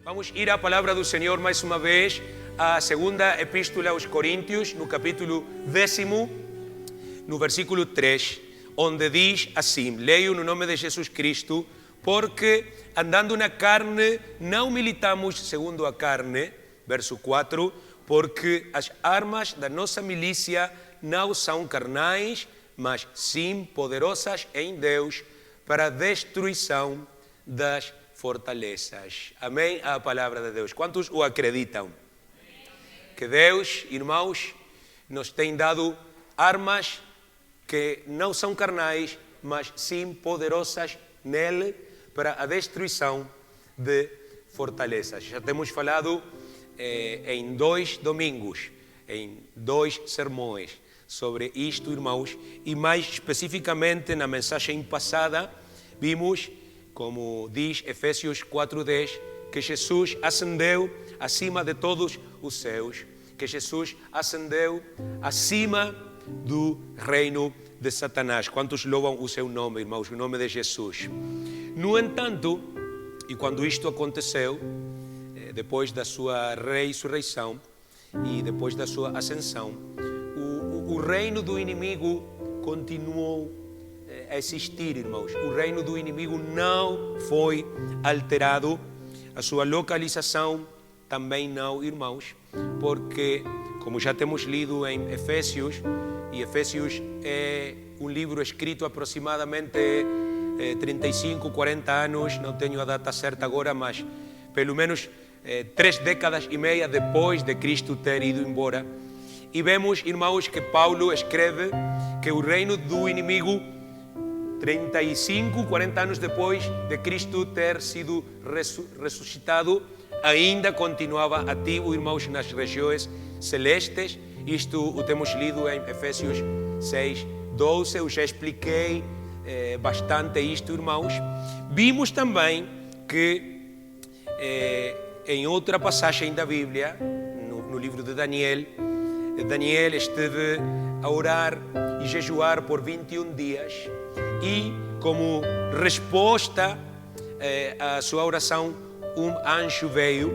Vamos ir à palavra do Senhor mais uma vez, a segunda epístola aos Coríntios, no capítulo 10, no versículo 3, onde diz assim: leio no nome de Jesus Cristo, porque andando na carne não militamos segundo a carne, verso 4, porque as armas da nossa milícia não são carnais, mas sim poderosas em Deus para a destruição das fortalezas. Amém? A palavra de Deus. Quantos o acreditam? Que Deus, irmãos, nos tem dado armas que não são carnais, mas sim poderosas nele para a destruição de fortalezas. Já temos falado em 2 domingos, em 2 sermões sobre isto, irmãos, e mais especificamente na mensagem passada vimos, como diz Efésios 4:10, que Jesus ascendeu acima de todos os céus, que Jesus ascendeu acima do reino de Satanás. Quantos louvam o seu nome, irmãos, o nome de Jesus? No entanto, e quando isto aconteceu, depois da sua ressurreição e depois da sua ascensão, o reino do inimigo continuou a existir, irmãos. O reino do inimigo não foi alterado, a sua localização também não, irmãos, porque, como já temos lido em Efésios, e Efésios é um livro escrito aproximadamente 35, 40 anos, não tenho a data certa agora, mas pelo menos 3 décadas e meia depois de Cristo ter ido embora. E vemos, irmãos, que Paulo escreve que o reino do inimigo, 35, 40 anos depois de Cristo ter sido ressuscitado, ainda continuava ativo, irmãos, nas regiões celestes. Isto o temos lido em Efésios 6:12. Eu já expliquei bastante isto, irmãos. Vimos também que em outra passagem da Bíblia, no livro de Daniel, Daniel esteve a orar e jejuar por 21 dias e, como resposta à sua oração, um anjo veio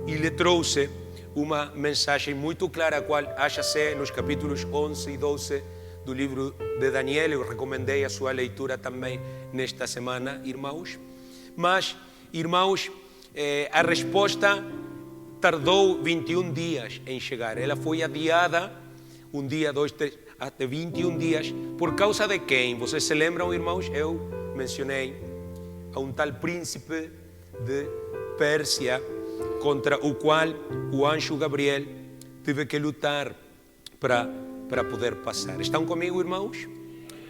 e lhe trouxe uma mensagem muito clara, a qual acha-se nos capítulos 11 e 12 do livro de Daniel. Eu recomendei a sua leitura também nesta semana, irmãos. Mas, irmãos, a resposta tardou 21 dias em chegar. Ela foi adiada, um dia, 2, 3, até 21 dias. Por causa de quem? Vocês se lembram, irmãos? Eu mencionei a um tal príncipe de Pérsia, contra o qual o anjo Gabriel teve que lutar para poder passar. Estão comigo, irmãos?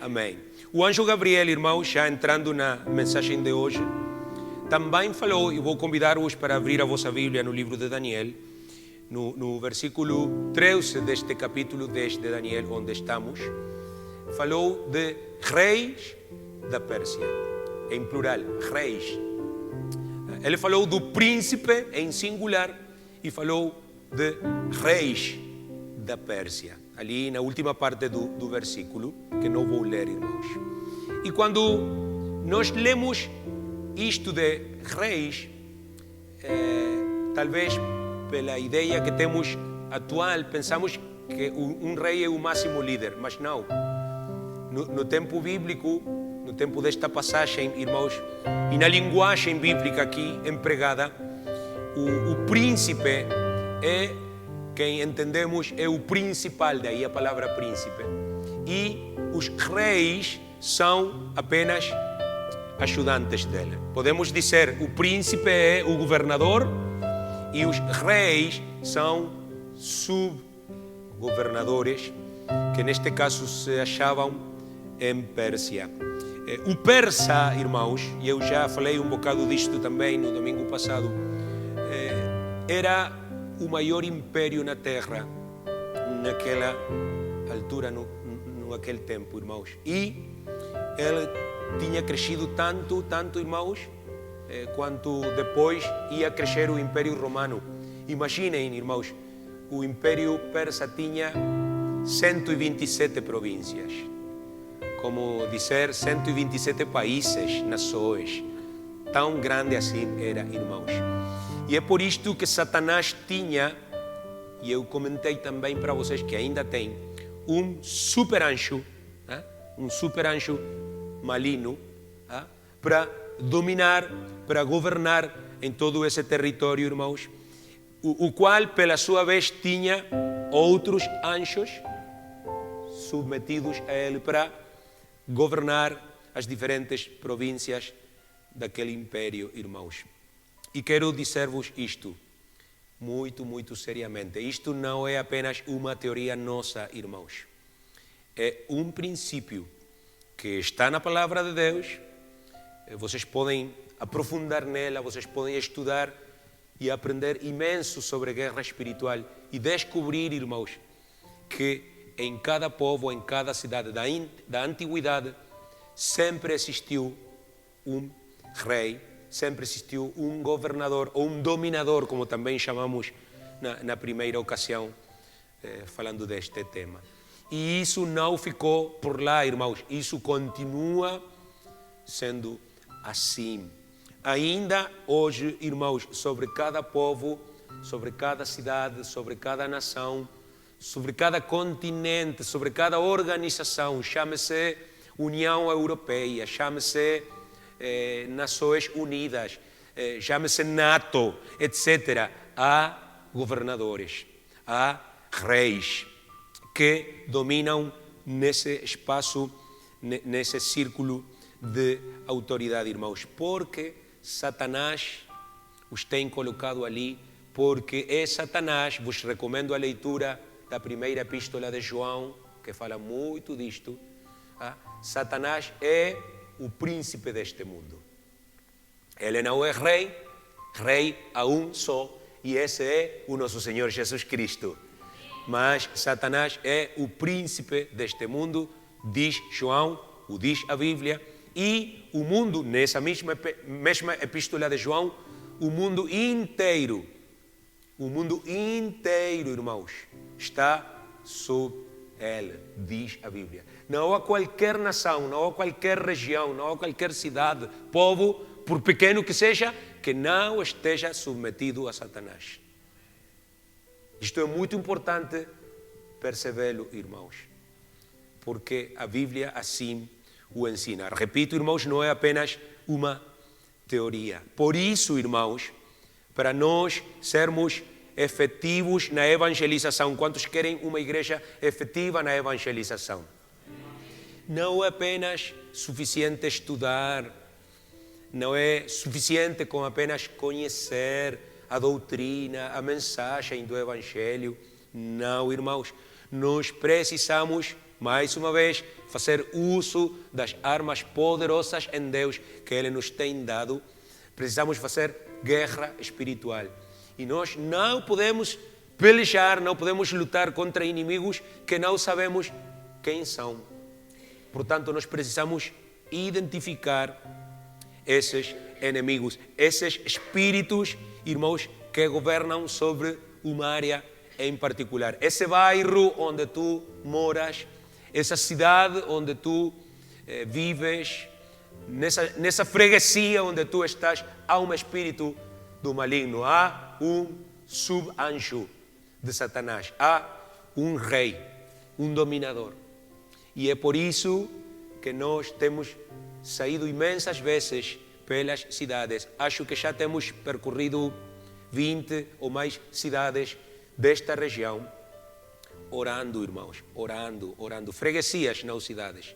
Amém. O anjo Gabriel, irmãos, já entrando na mensagem de hoje, também falou, e vou convidar-vos para abrir a vossa Bíblia no livro de Daniel, no versículo 13 deste capítulo 10 de Daniel, onde estamos, falou de reis da Pérsia, em plural, reis. Ele falou do príncipe em singular e falou de reis da Pérsia, ali na última parte do versículo, que não vou ler, irmãos. E quando nós lemos isto de reis, talvez pela ideia que temos atual, pensamos que um rei é o máximo líder, mas não. No tempo bíblico, no tempo desta passagem, irmãos, e na linguagem bíblica aqui empregada, o príncipe é quem entendemos é o principal, daí a palavra príncipe. E os reis são apenas ajudantes dele. Podemos dizer, o príncipe é o governador e os reis são subgovernadores, que neste caso se achavam em Pérsia. O persa, irmãos, e eu já falei um bocado disto também no domingo passado, era o maior império na terra naquela altura, naquele tempo, irmãos. E ele tinha crescido tanto, irmãos, quanto depois ia crescer o Império Romano. Imaginem, irmãos, o Império Persa tinha 127 províncias, como dizer 127 países, nações. Tão grande assim era, irmãos. E é por isto que Satanás tinha, e eu comentei também para vocês que ainda tem, um super anjo, um super anjo maligno, para dominar, para governar em todo esse território, irmãos, o qual, pela sua vez, tinha outros anjos submetidos a ele para governar as diferentes províncias daquele império, irmãos. E quero dizer-vos isto, muito, muito seriamente. Isto não é apenas uma teoria nossa, irmãos. É um princípio que está na palavra de Deus. Vocês podem aprofundar nela, vocês podem estudar e aprender imenso sobre a guerra espiritual e descobrir, irmãos, que em cada povo, em cada cidade da antiguidade, sempre existiu um rei, sempre existiu um governador ou um dominador, como também chamamos na primeira ocasião, falando deste tema. E isso não ficou por lá, irmãos, isso continua sendo assim. Ainda hoje, irmãos, sobre cada povo, sobre cada cidade, sobre cada nação, sobre cada continente, sobre cada organização, chame-se União Europeia, chame-se Nações Unidas, chame-se NATO, etc. Há governadores, há reis que dominam nesse espaço, nesse círculo de autoridade, irmãos, porque Satanás os tem colocado ali, porque é Satanás. Vos recomendo a leitura da primeira epístola de João, que fala muito disto. Satanás é o príncipe deste mundo. Ele não é rei, rei há um só, e esse é o nosso Senhor Jesus Cristo. Mas Satanás é o príncipe deste mundo, diz João, o diz a Bíblia, e o mundo, nessa mesma epístola de João, o mundo inteiro, irmãos, está sob ele, diz a Bíblia. Não há qualquer nação, não há qualquer região, não há qualquer cidade, povo, por pequeno que seja, que não esteja submetido a Satanás. Isto é muito importante percebê-lo, irmãos, porque a Bíblia assim o ensina. Repito, irmãos, não é apenas uma teoria. Por isso, irmãos, para nós sermos efetivos na evangelização, quantos querem uma igreja efetiva na evangelização? Não é apenas suficiente estudar, não é suficiente com apenas conhecer a doutrina, a mensagem do Evangelho. Não, irmãos, nós precisamos, mais uma vez, fazer uso das armas poderosas em Deus que Ele nos tem dado. Precisamos fazer guerra espiritual. E nós não podemos pelejar, não podemos lutar contra inimigos que não sabemos quem são. Portanto, nós precisamos identificar esses inimigos, esses espíritos, irmãos, que governam sobre uma área em particular. Esse bairro onde tu moras, essa cidade onde tu vives, nessa freguesia onde tu estás, há um espírito do maligno, há um subanjo de Satanás, há um rei, um dominador. E é por isso que nós temos saído imensas vezes pelas cidades. Acho que já temos percorrido 20 ou mais cidades desta região, orando, irmãos, orando. Freguesias, não cidades,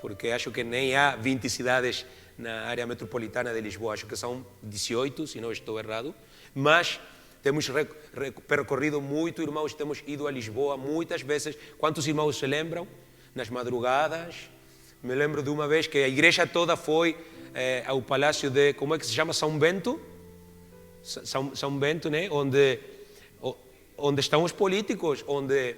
porque acho que nem há 20 cidades na área metropolitana de Lisboa, acho que são 18, se não estou errado, mas temos percorrido muito, irmãos, temos ido a Lisboa muitas vezes. Quantos irmãos se lembram? Nas madrugadas, me lembro de uma vez que a igreja toda foi ao palácio de, como é que se chama? São Bento? São Bento, né? Onde estão os políticos, onde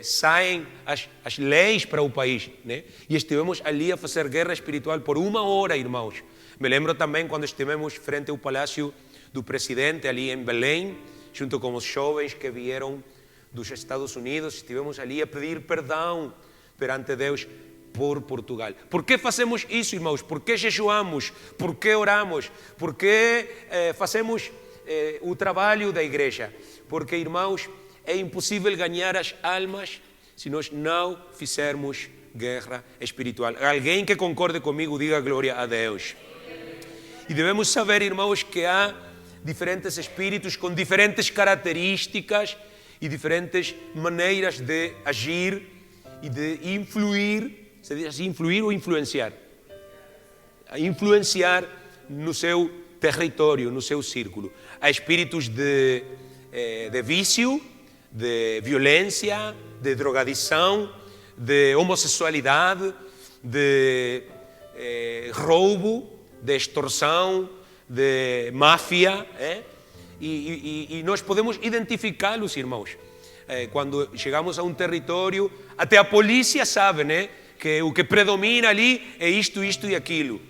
saem as leis para o país, né? E estivemos ali a fazer guerra espiritual por 1 hora, irmãos. Me lembro também quando estivemos frente ao palácio do presidente, ali em Belém, junto com os jovens que vieram dos Estados Unidos, estivemos ali a pedir perdão perante Deus por Portugal. Por que fazemos isso, irmãos? Por que jejuamos? Por que oramos? Por que fazemos o trabalho da igreja. Porque, irmãos, é impossível ganhar as almas se nós não fizermos guerra espiritual. Alguém que concorde comigo, diga glória a Deus. E devemos saber, irmãos, que há diferentes espíritos com diferentes características e diferentes maneiras de agir e de influir. Se diz assim, influir ou influenciar? Influenciar no seu território, no seu círculo. Há espíritos de vício, de violência, de drogadição, de homossexualidade, de roubo, de extorsão, de máfia. E nós podemos identificá-los, irmãos. Quando chegamos a um território, até a polícia sabe, né, que o que predomina ali é isto, isto e aquilo.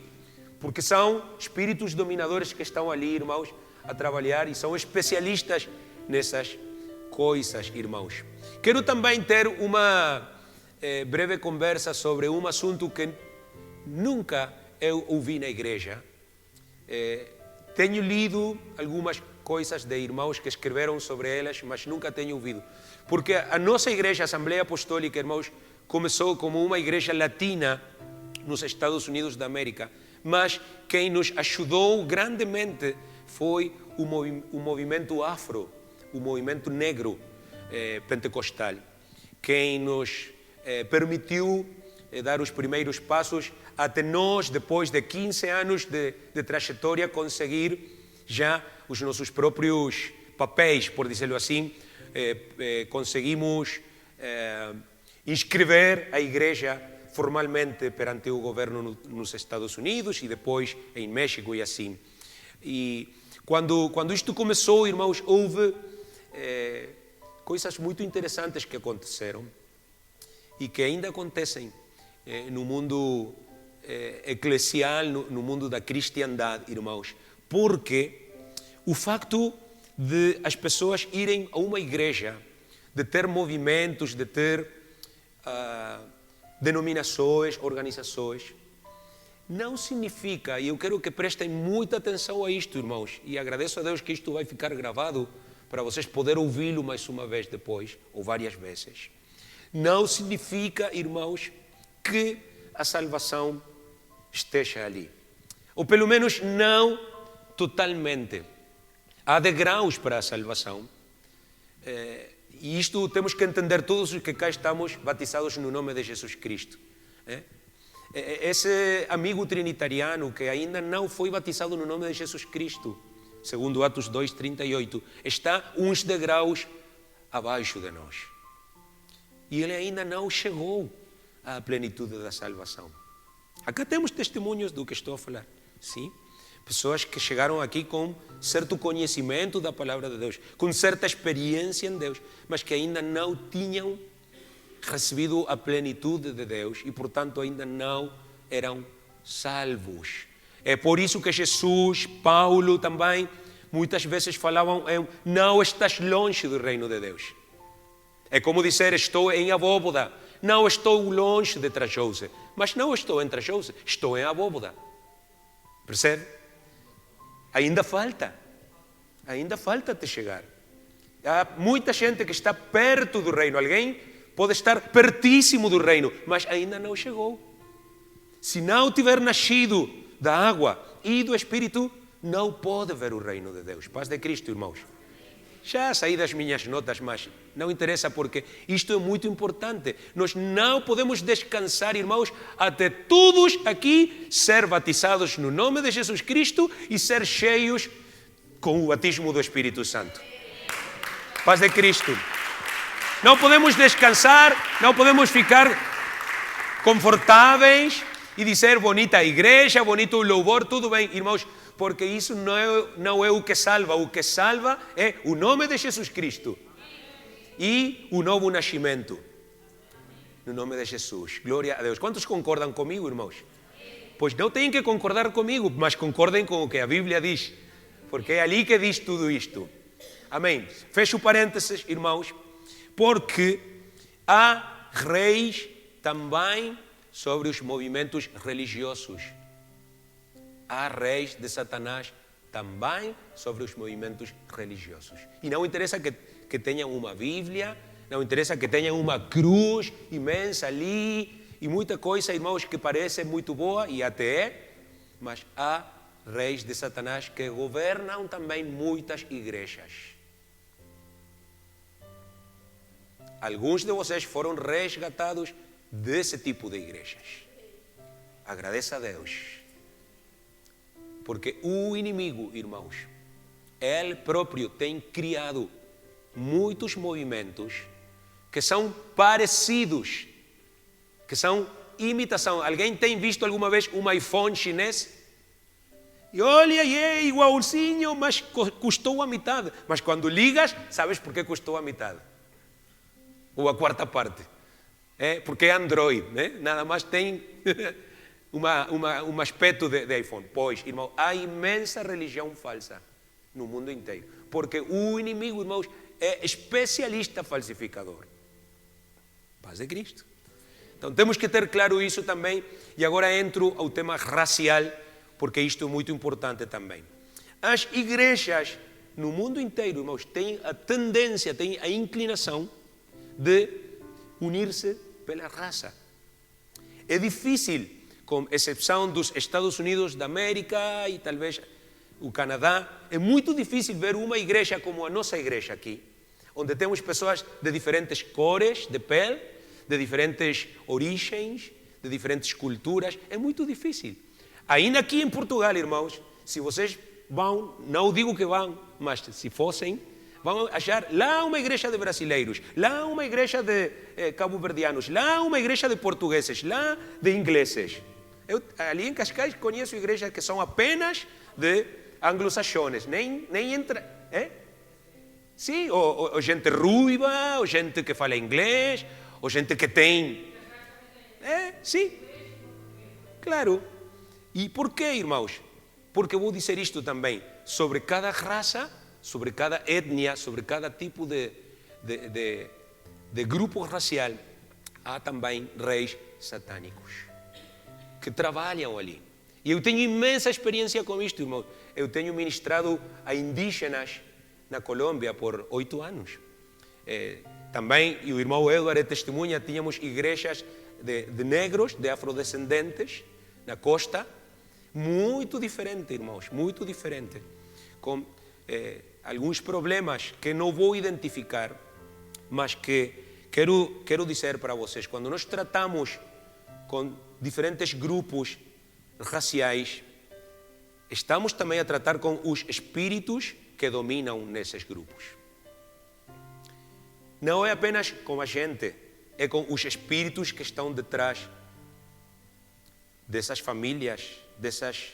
Porque são espíritos dominadores que estão ali, irmãos, a trabalhar e são especialistas nessas coisas, irmãos. Quero também ter uma breve conversa sobre um assunto que nunca eu ouvi na igreja. Tenho lido algumas coisas de irmãos que escreveram sobre elas, mas nunca tenho ouvido. Porque a nossa igreja, a Assembleia Apostólica, irmãos, começou como uma igreja latina nos Estados Unidos da América, mas quem nos ajudou grandemente foi o movimento afro, o movimento negro pentecostal. Quem nos permitiu dar os primeiros passos até nós, depois de 15 anos de trajetória, conseguir já os nossos próprios papéis, por dizer assim. Conseguimos inscrever a igreja formalmente perante o governo nos Estados Unidos e depois em México e assim. E quando isto começou, irmãos, houve coisas muito interessantes que aconteceram e que ainda acontecem no mundo eclesial, no mundo da cristiandade, irmãos. Porque o facto de as pessoas irem a uma igreja, de ter movimentos, de ter denominações, organizações, não significa, e eu quero que prestem muita atenção a isto, irmãos, e agradeço a Deus que isto vai ficar gravado para vocês poderem ouvi-lo mais uma vez depois, ou várias vezes. Não significa, irmãos, que a salvação esteja ali. Ou pelo menos não totalmente. Há degraus para a salvação. E isto temos que entender todos os que cá estamos batizados no nome de Jesus Cristo. Esse amigo trinitariano que ainda não foi batizado no nome de Jesus Cristo, segundo Atos 2:38, está uns degraus abaixo de nós. E ele ainda não chegou à plenitude da salvação. Acá temos testemunhos do que estou a falar, sim? Pessoas que chegaram aqui com certo conhecimento da palavra de Deus, com certa experiência em Deus, mas que ainda não tinham recebido a plenitude de Deus e, portanto, ainda não eram salvos. É por isso que Jesus, Paulo também, muitas vezes falavam não estás longe do reino de Deus. É como dizer, estou em Abóboda, não estou longe de Trajose, mas não estou em Trajose, estou em Abóboda. Percebe? Ainda falta te chegar. Há muita gente que está perto do reino, alguém pode estar pertíssimo do reino, mas ainda não chegou. Se não tiver nascido da água e do Espírito, não pode ver o reino de Deus. Paz de Cristo, irmãos. Já saí das minhas notas, mas não interessa porque isto é muito importante. Nós não podemos descansar, irmãos, até todos aqui ser batizados no nome de Jesus Cristo e ser cheios com o batismo do Espírito Santo. Paz de Cristo. Não podemos descansar, não podemos ficar confortáveis e dizer bonita a igreja, bonito o louvor, tudo bem, irmãos, porque isso não é o que salva é o nome de Jesus Cristo e o novo nascimento, no nome de Jesus, glória a Deus. Quantos concordam comigo, irmãos? Pois não têm que concordar comigo, mas concordem com o que a Bíblia diz, porque é ali que diz tudo isto. Amém. Fecho parênteses, irmãos, porque há reis também sobre os movimentos religiosos. Há reis de Satanás também sobre os movimentos religiosos. E não interessa que tenham uma Bíblia, não interessa que tenham uma cruz imensa ali e muita coisa, irmãos, que parece muito boa e até é, mas há reis de Satanás que governam também muitas igrejas. Alguns de vocês foram resgatados desse tipo de igrejas. Agradeça a Deus. Porque o inimigo, irmãos, ele próprio tem criado muitos movimentos que são parecidos, que são imitação. Alguém tem visto alguma vez um iPhone chinês? E olha, é igualzinho, mas custou a metade. Mas quando ligas, sabes por que custou a metade? Ou a quarta parte. Porque é Android, né? Nada mais tem um aspecto de iPhone. Pois, irmão, há imensa religião falsa no mundo inteiro. Porque o inimigo, irmãos, é especialista falsificador. Paz de Cristo. Então temos que ter claro isso também. E agora entro ao tema racial, porque isto é muito importante também. As igrejas no mundo inteiro, irmãos, têm a tendência, têm a inclinação de unir-se pela raça. É difícil, com exceção dos Estados Unidos da América e talvez o Canadá, é muito difícil ver uma igreja como a nossa igreja aqui, onde temos pessoas de diferentes cores de pele, de diferentes origens, de diferentes culturas. É muito difícil. Ainda aqui em Portugal, irmãos, se vocês vão, não digo que vão, mas se fossem, vão achar lá uma igreja de brasileiros, lá uma igreja de cabo-verdianos, lá uma igreja de portugueses, lá de ingleses. Eu ali em Cascais conheço igrejas que são apenas de anglo-saxones, nem entra... Sim, ou gente ruiva, ou gente que fala inglês, ou gente que tem... sim, claro. E por quê, irmãos? Porque vou dizer isto também, sobre cada raça, sobre cada etnia, sobre cada tipo de grupo racial, há também reis satânicos que trabalham ali. E eu tenho imensa experiência com isto, irmão. Eu tenho ministrado a indígenas na Colômbia por 8 anos. Também, e o irmão Edward é testemunha, tínhamos igrejas de negros, de afrodescendentes, na costa, muito diferente, irmãos, muito diferente, com alguns problemas que não vou identificar, mas que quero dizer para vocês, quando nós tratamos com diferentes grupos raciais, estamos também a tratar com os espíritos que dominam nesses grupos. Não é apenas com a gente, é com os espíritos que estão detrás dessas famílias, dessas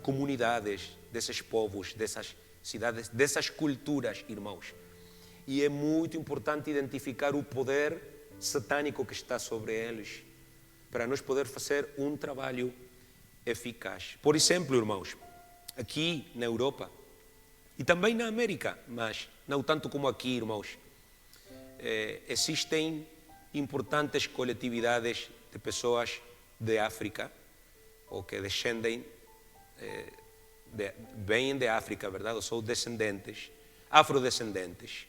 comunidades, desses povos, dessas cidades, dessas culturas, irmãos. E é muito importante identificar o poder satânico que está sobre eles, para nós poder fazer um trabalho eficaz. Por exemplo, irmãos, aqui na Europa, e também na América, mas não tanto como aqui, irmãos, existem importantes coletividades de pessoas de África, ou que descendem, vêm de África, verdade? Ou são descendentes, afrodescendentes.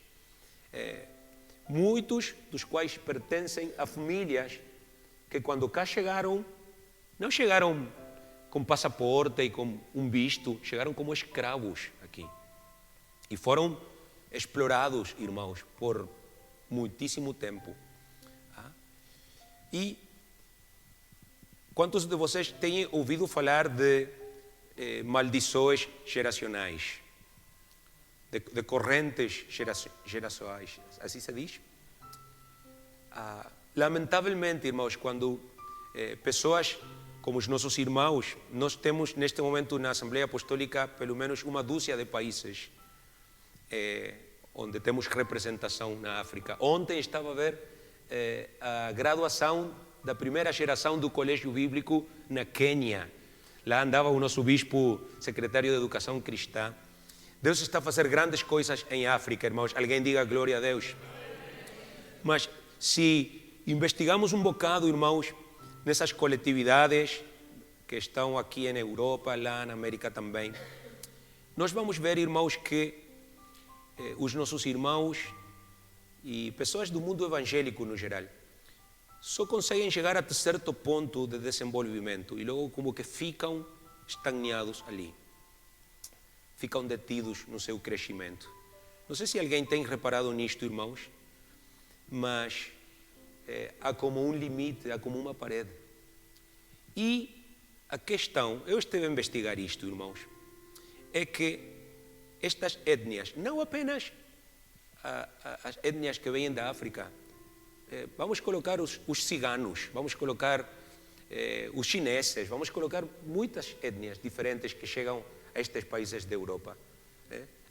Muitos dos quais pertencem a famílias que quando cá chegaram, não chegaram com passaporte e com um visto, chegaram como escravos aqui. E foram explorados, irmãos, por muitíssimo tempo. E quantos de vocês têm ouvido falar de maldições geracionais? De correntes geracionais, assim se diz? Lamentavelmente, irmãos, quando pessoas como os nossos irmãos, nós temos neste momento na Assembleia Apostólica pelo menos uma dúzia de países onde temos representação na África. Ontem estava a ver a graduação da primeira geração do Colégio Bíblico na Quênia. Lá andava o nosso bispo, secretário de Educação Cristã. Deus está a fazer grandes coisas em África, irmãos. Alguém diga glória a Deus. Mas se investigamos um bocado, irmãos, nessas coletividades que estão aqui na Europa, lá na América também, nós vamos ver, irmãos, que os nossos irmãos e pessoas do mundo evangélico no geral só conseguem chegar a certo ponto de desenvolvimento e logo como que ficam estagnados ali, ficam detidos no seu crescimento. Não sei se alguém tem reparado nisto, irmãos, mas há como um limite, há como uma parede. E a questão, eu estive a investigar isto, irmãos, é que estas étnias, não apenas as étnias que vêm da África, vamos colocar os ciganos, vamos colocar os chineses, vamos colocar muitas étnias diferentes que chegam a estes países da Europa.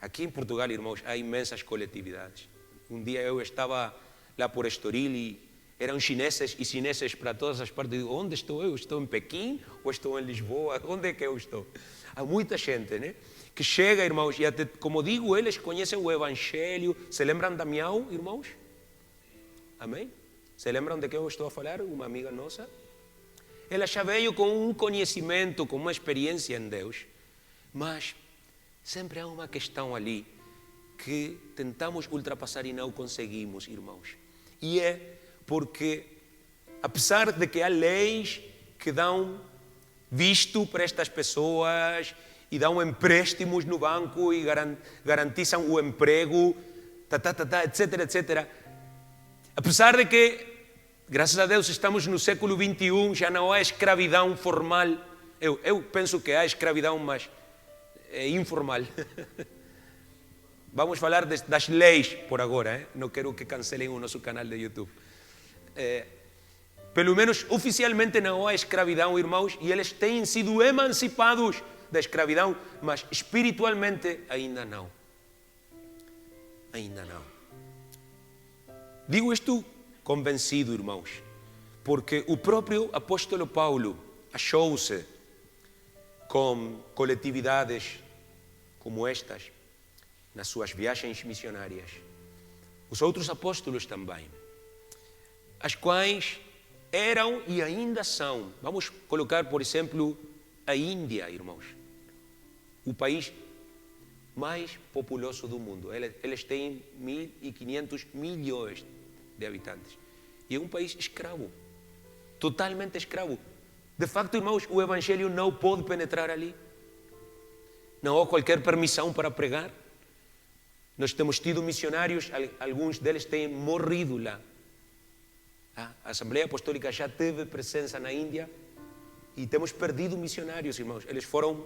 Aqui em Portugal, irmãos, há imensas coletividades. Um dia eu estava lá por Estoril e eram chineses e chineses para todas as partes. Eu digo, onde estou eu? Estou em Pequim ou estou em Lisboa? Onde é que eu estou? Há muita gente, né, que chega, irmãos, e até, como digo, eles conhecem o Evangelho. Se lembram da Miau, irmãos? Amém? Se lembram de quem eu estou a falar? Uma amiga nossa. Ela já veio com um conhecimento, com uma experiência em Deus, mas sempre há uma questão ali que tentamos ultrapassar e não conseguimos, irmãos. E é porque, apesar de que há leis que dão visto para estas pessoas e dão empréstimos no banco e garantizam o emprego, etc, etc. Apesar de que, graças a Deus, estamos no século XXI, já não há escravidão formal. Eu penso que há escravidão, mas é informal. Vamos falar das leis por agora, não quero que cancelem o nosso canal de YouTube. Pelo menos oficialmente não há escravidão, irmãos, e eles têm sido emancipados da escravidão, mas espiritualmente ainda não. Ainda não. Digo isto convencido, irmãos, porque o próprio apóstolo Paulo achou-se com coletividades como estas nas suas viagens missionárias. Os outros apóstolos também, as quais eram e ainda são. Vamos colocar, por exemplo, a Índia, irmãos, o país mais populoso do mundo. Eles têm 1.500 milhões de habitantes. E é um país escravo, totalmente escravo. De facto, irmãos, o Evangelho não pode penetrar ali. Não há qualquer permissão para pregar. Nós temos tido missionários, alguns deles têm morrido lá. A Assembleia Apostólica já teve presença na Índia e temos perdido missionários, irmãos. Eles foram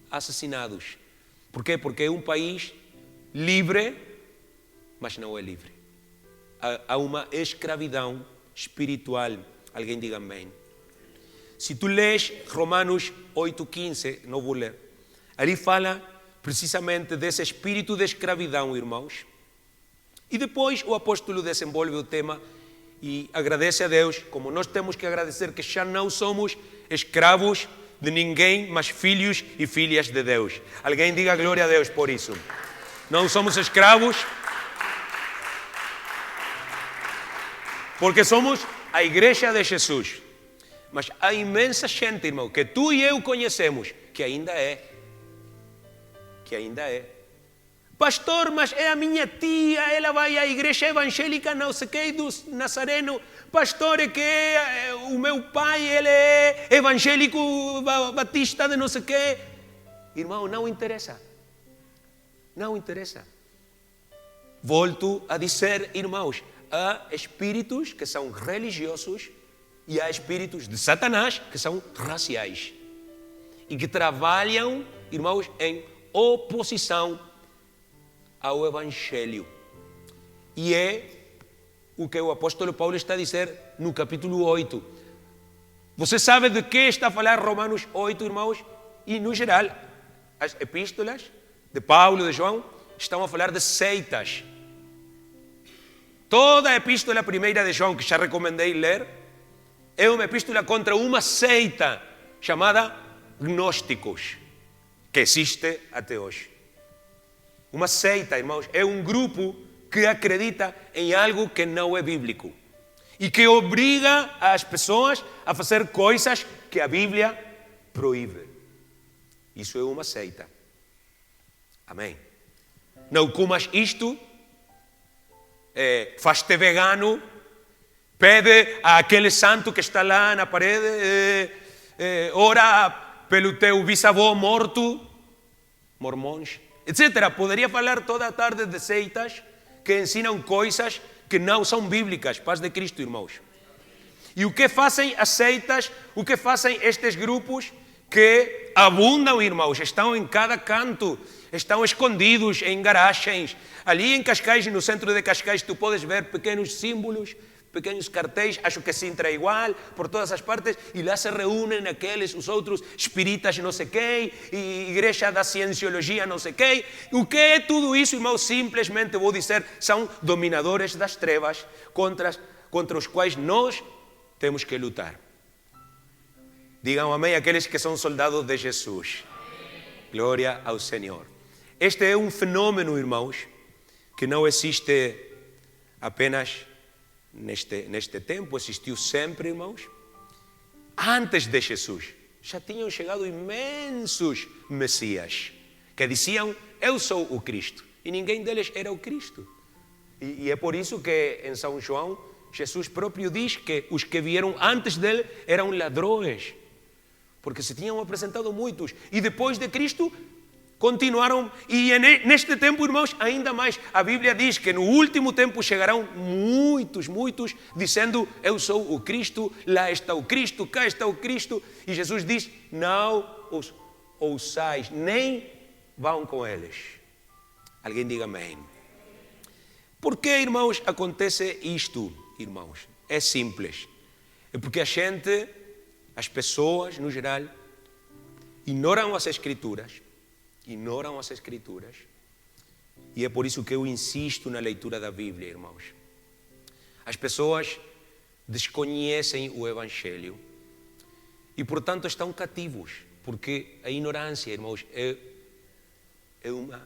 assassinados. Por quê? Porque é um país livre, mas não é livre. Há uma escravidão espiritual. Alguém diga amém. Se tu lês Romanos 8,15, não vou ler, ali fala precisamente desse espírito de escravidão, irmãos. E depois o apóstolo desenvolve o tema e agradece a Deus, como nós temos que agradecer que já não somos escravos de ninguém, mas filhos e filhas de Deus. Alguém diga glória a Deus por isso. Não somos escravos, porque somos a igreja de Jesus. Mas há imensa gente, irmão, que tu e eu conhecemos, que ainda é. Pastor, mas é a minha tia, ela vai à igreja evangélica, não sei o que, do Nazareno. Pastor, é que o meu pai, ele é evangélico, batista de não sei o que. Irmão, não interessa. Não interessa. Volto a dizer, irmãos, há espíritos que são religiosos e há espíritos de Satanás que são raciais e que trabalham, irmãos, em oposição ao Evangelho. E é o que o apóstolo Paulo está a dizer no capítulo 8. Você sabe de que está a falar Romanos 8, irmãos? E, no geral, as epístolas de Paulo e de João estão a falar de seitas. Toda a epístola primeira de João, que já recomendei ler, é uma epístola contra uma seita chamada gnósticos, que existe até hoje. Uma seita, irmãos, é um grupo que acredita em algo que não é bíblico e que obriga as pessoas a fazer coisas que a Bíblia proíbe. Isso é uma seita. Amém. Não comas isto, faz-te vegano, pede àquele santo que está lá na parede, ora pelo teu bisavô morto, mormons, etc. Poderia falar toda a tarde de seitas que ensinam coisas que não são bíblicas. Paz de Cristo, irmãos. E o que fazem as seitas, o que fazem estes grupos que abundam, irmãos, estão em cada canto, estão escondidos em garagens. Ali em Cascais, no centro de Cascais, tu podes ver pequenos símbolos, pequenos cartéis, acho que Sintra é igual, por todas as partes, e lá se reúnem aqueles, os outros espíritas não sei quem, e igreja da cienciologia não sei quem. O que é tudo isso, irmãos? Simplesmente vou dizer, são dominadores das trevas contra os quais nós temos que lutar. Digam amém aqueles que são soldados de Jesus. Glória ao Senhor. Este é um fenômeno, irmãos, que não existe apenas neste tempo, existiu sempre, irmãos. Antes de Jesus, já tinham chegado imensos Messias, que diziam, eu sou o Cristo. E ninguém deles era o Cristo. E é por isso que em São João, Jesus próprio diz que os que vieram antes dele eram ladrões, porque se tinham apresentado muitos. E depois de Cristo, continuaram. E neste tempo, irmãos, ainda mais. A Bíblia diz que no último tempo chegarão muitos, dizendo, eu sou o Cristo, lá está o Cristo, cá está o Cristo. E Jesus diz, não os ouçais, nem vão com eles. Alguém diga amém. Por que, irmãos, acontece isto, irmãos? É simples. É porque as pessoas, no geral, ignoram as Escrituras, e é por isso que eu insisto na leitura da Bíblia, irmãos. As pessoas desconhecem o Evangelho e, portanto, estão cativos, porque a ignorância, irmãos, é uma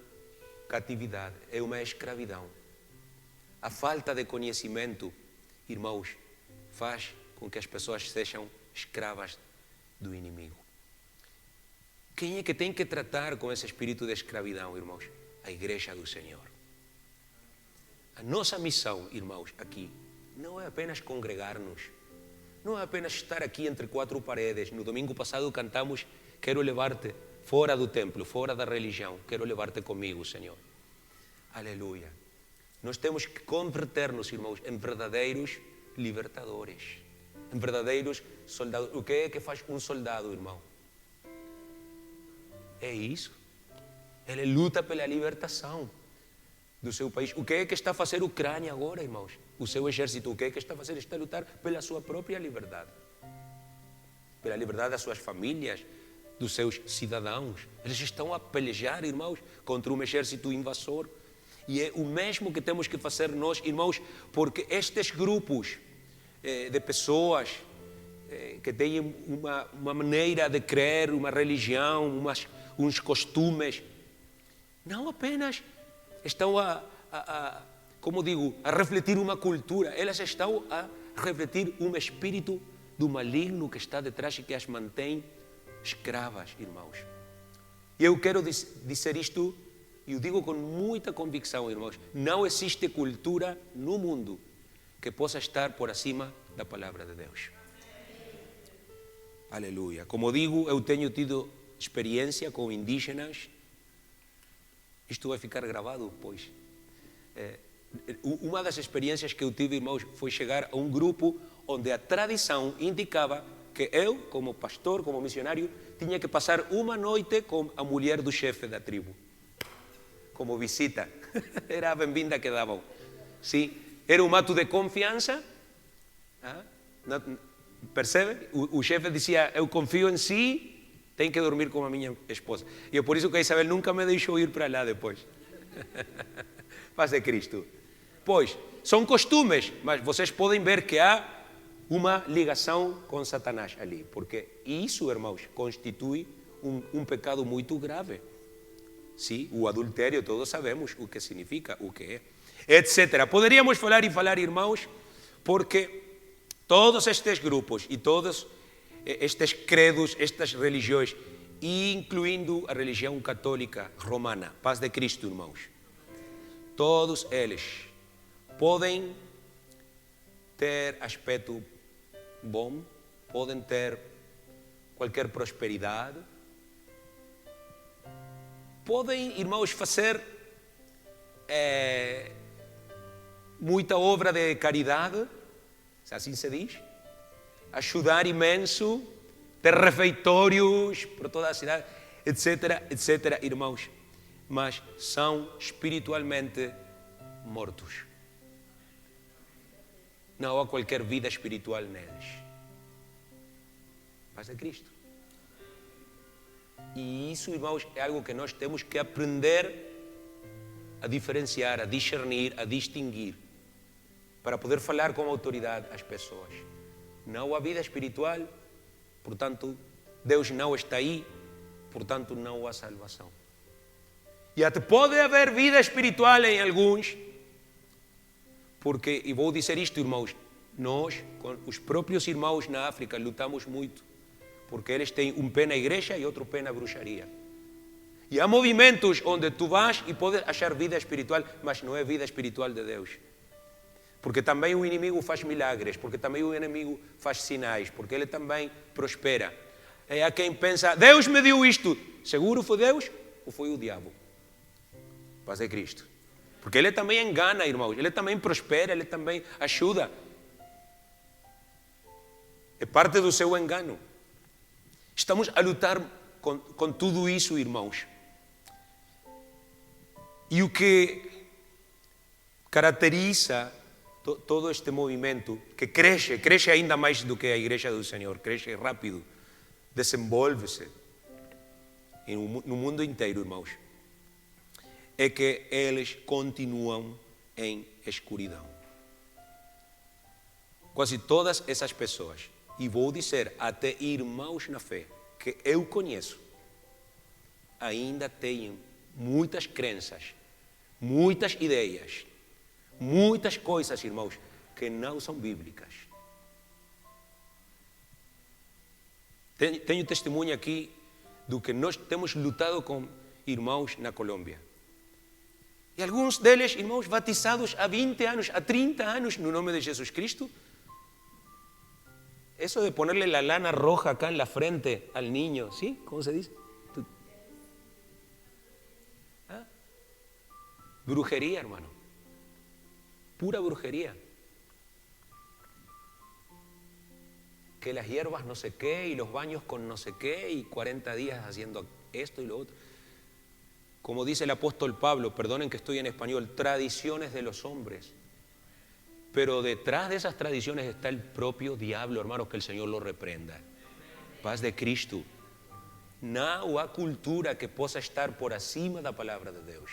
catividade, é uma escravidão. A falta de conhecimento, irmãos, faz com que as pessoas sejam escravas do inimigo. Quem é que tem que tratar com esse espírito de escravidão, irmãos? A Igreja do Senhor. A nossa missão, irmãos, aqui, não é apenas congregar-nos, não é apenas estar aqui entre quatro paredes. No domingo passado cantamos, quero levar-te fora do templo, fora da religião, quero levar-te comigo, Senhor. Aleluia. Nós temos que converter-nos, irmãos, em verdadeiros libertadores, em verdadeiros soldados. O que é que faz um soldado, irmão? É isso. Ele luta pela libertação do seu país. O que é que está a fazer a Ucrânia agora, irmãos? O seu exército, o que é que está a fazer? Está a lutar pela sua própria liberdade. Pela liberdade das suas famílias, dos seus cidadãos. Eles estão a pelejar, irmãos, contra um exército invasor. E é o mesmo que temos que fazer nós, irmãos, porque estes grupos de pessoas que têm uma maneira de crer, uma religião, uns costumes, não apenas estão como digo, a refletir uma cultura, elas estão a refletir um espírito do maligno que está detrás e que as mantém escravas, irmãos. E eu quero dizer isto, e eu digo com muita convicção, irmãos, não existe cultura no mundo que possa estar por acima da palavra de Deus. Aleluia. Como digo, eu tenho tido experiência com indígenas. Isto vai ficar gravado, pois. Uma das experiências que eu tive, irmãos, foi chegar a um grupo onde a tradição indicava que eu, como pastor, como missionário, tinha que passar uma noite com a mulher do chefe da tribo, como visita. Era a bem-vinda que davam. Sim, era um ato de confiança. Percebe? O chefe dizia, eu confio em si, tem que dormir com a minha esposa. E é por isso que a Isabel nunca me deixou ir para lá depois. Paz de Cristo. Pois, são costumes, mas vocês podem ver que há uma ligação com Satanás ali, porque isso, irmãos, constitui um pecado muito grave. Sim, o adultério, todos sabemos o que significa, o que é, etc. Poderíamos falar, irmãos, porque todos estes grupos e todos estes credos, estas religiões incluindo a religião católica romana. Paz de Cristo, irmãos. Todos eles podem ter aspecto bom, podem ter qualquer prosperidade, podem, irmãos, fazer muita obra de caridade, assim se diz, ajudar imenso, ter refeitórios por toda a cidade, etc, etc, irmãos, mas são espiritualmente mortos. Não há qualquer vida espiritual neles. Paz de Cristo. E isso, irmãos, é algo que nós temos que aprender a diferenciar, a discernir, a distinguir, para poder falar com autoridade às pessoas. Não há vida espiritual, portanto, Deus não está aí, portanto, não há salvação. E até pode haver vida espiritual em alguns, porque, e vou dizer isto, irmãos, nós, com os próprios irmãos na África, lutamos muito, porque eles têm um pé na igreja e outro pé na bruxaria. E há movimentos onde tu vas e podes achar vida espiritual, mas não é vida espiritual de Deus. Porque também o inimigo faz milagres, porque também o inimigo faz sinais, porque ele também prospera. É a quem pensa, Deus me deu isto. Seguro foi Deus ou foi o diabo? Paz de Cristo. Porque ele também engana, irmãos, ele também prospera, ele também ajuda. É parte do seu engano. Estamos a lutar com tudo isso, irmãos. E o que caracteriza todo este movimento, que cresce ainda mais do que a Igreja do Senhor, cresce rápido, desenvolve-se no mundo inteiro, irmãos, é que eles continuam em escuridão. Quase todas essas pessoas, e vou dizer até irmãos na fé, que eu conheço, ainda têm muitas crenças, muitas ideias, muitas coisas, irmãos, que não são bíblicas. Tenho testemunho aqui do que nós temos lutado com irmãos na Colômbia. E alguns deles, irmãos, batizados há 20 anos, há 30 anos, no nome de Jesus Cristo. Eso de ponerle la lana roja acá en la frente al niño, ¿sí? ¿Cómo se dice? ¿Ah? Brujería, hermano. Pura brujería. Que las hierbas no sé qué y los baños con no sé qué y 40 días haciendo esto y lo otro. Como dice el apóstol Pablo, perdonen que estoy en español, tradiciones de los hombres. Pero detrás de esas tradiciones está el propio diablo, hermanos, que el Señor lo reprenda. Paz de Cristo. Não há cultura que possa estar por acima da palavra de Deus.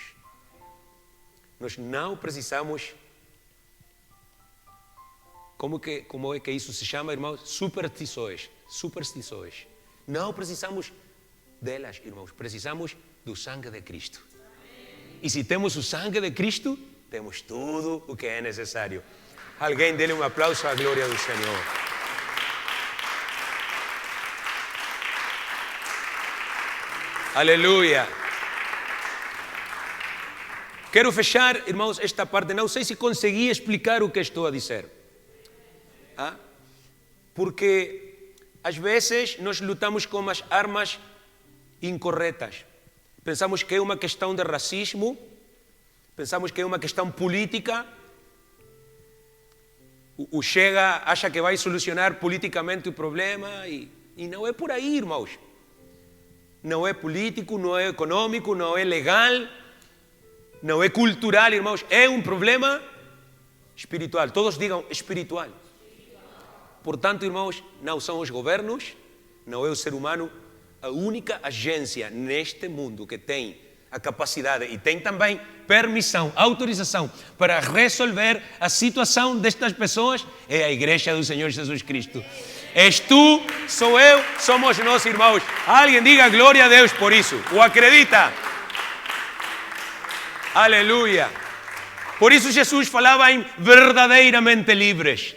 Nós não precisamos, como é que isso se chama, irmãos? Superstições. Não precisamos delas, irmãos. Precisamos do sangue de Cristo. E se temos o sangue de Cristo, temos tudo o que é necessário. Alguém dê um aplauso à glória do Senhor. Aleluia. Quero fechar, irmãos, esta parte. Não sei se consegui explicar o que estou a dizer. Porque às vezes nós lutamos com as armas incorretas. Pensamos que é uma questão de racismo, pensamos que é uma questão política. O Chega acha que vai solucionar politicamente o problema e não é por aí, irmãos. Não é político, não é econômico, não é legal, não é cultural, irmãos. É um problema espiritual. Todos digam espiritual. Portanto, irmãos, não são os governos, não é o ser humano. A única agência neste mundo que tem a capacidade e tem também permissão, autorização para resolver a situação destas pessoas é a Igreja do Senhor Jesus Cristo. És tu, sou eu, somos nós, irmãos. Alguém diga glória a Deus por isso. O acredita? Aleluia. Por isso Jesus falava em verdadeiramente livres.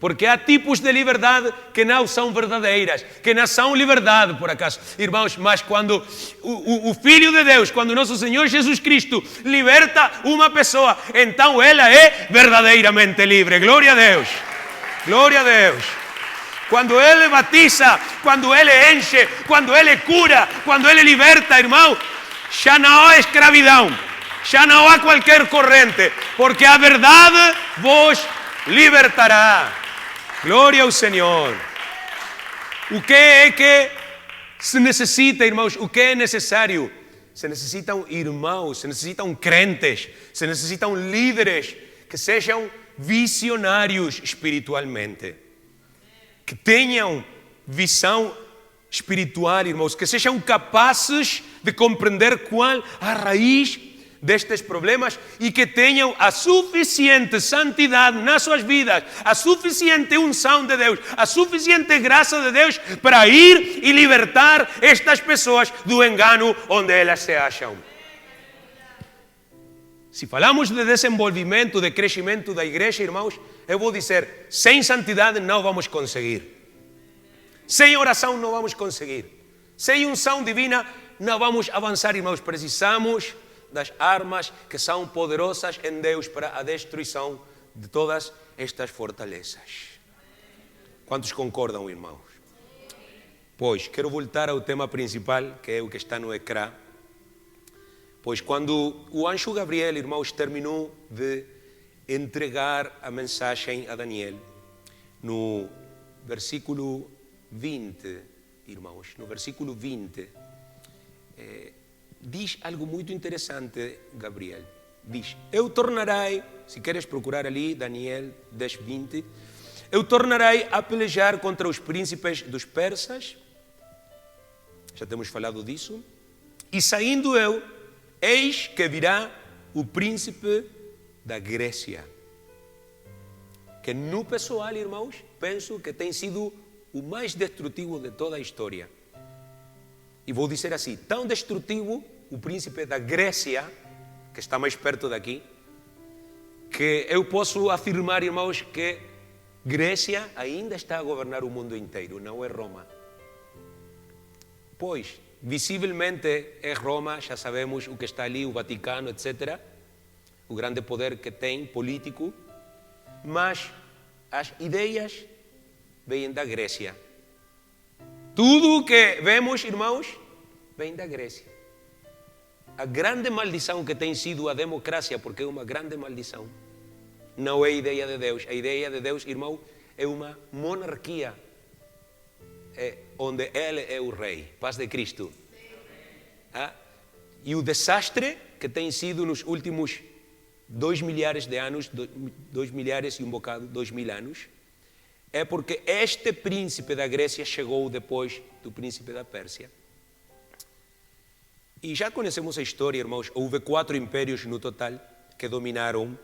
Porque há tipos de liberdade que não são verdadeiras, que não são liberdade, por acaso. Irmãos, mas quando o Filho de Deus, quando nosso Senhor Jesus Cristo liberta uma pessoa, então ela é verdadeiramente livre. Glória a Deus. Glória a Deus. Quando Ele batiza, quando Ele enche, quando Ele cura, quando Ele liberta, irmão, já não há escravidão, já não há qualquer corrente, porque a verdade vos libertará. Glória ao Senhor. O que é que se necessita, irmãos? O que é necessário? Se necessitam irmãos, se necessitam crentes, se necessitam líderes que sejam visionários espiritualmente, que tenham visão espiritual, irmãos, que sejam capazes de compreender qual a raiz destes problemas e que tenham a suficiente santidade nas suas vidas, a suficiente unção de Deus, a suficiente graça de Deus para ir e libertar estas pessoas do engano onde elas se acham. Se falamos de desenvolvimento, de crescimento da igreja, irmãos, eu vou dizer, sem santidade não vamos conseguir. Sem oração não vamos conseguir. Sem unção divina não vamos avançar, irmãos. Precisamos das armas que são poderosas em Deus para a destruição de todas estas fortalezas. Quantos concordam, irmãos? Pois, quero voltar ao tema principal, que é o que está no ecrã. Pois quando o anjo Gabriel, irmãos, terminou de entregar a mensagem a Daniel, no versículo 20, irmãos, no versículo 20, diz algo muito interessante, Gabriel. Diz, eu tornarei, se queres procurar ali, Daniel 10, 20, eu tornarei a pelejar contra os príncipes dos persas, já temos falado disso, e saindo eu, eis que virá o príncipe da Grécia, que no pessoal, irmãos, penso que tem sido o mais destrutivo de toda a história. E vou dizer assim, tão destrutivo o príncipe da Grécia, que está mais perto daqui, que eu posso afirmar, irmãos, que Grécia ainda está a governar o mundo inteiro, não é Roma. Pois, visivelmente é Roma, já sabemos o que está ali, o Vaticano, etc., o grande poder que tem político, mas as ideias vêm da Grécia. Tudo o que vemos, irmãos, vem da Grécia. A grande maldição que tem sido a democracia, porque é uma grande maldição, não é a ideia de Deus. A ideia de Deus, irmão, é uma monarquia, onde Ele é o rei. Paz de Cristo. E o desastre que tem sido nos últimos 2 milhares de anos, 2 milhares e um bocado, 2000 anos, é porque este príncipe da Grécia chegou depois do príncipe da Pérsia. E já conhecemos a história, irmãos. Houve 4 impérios no total que dominaram.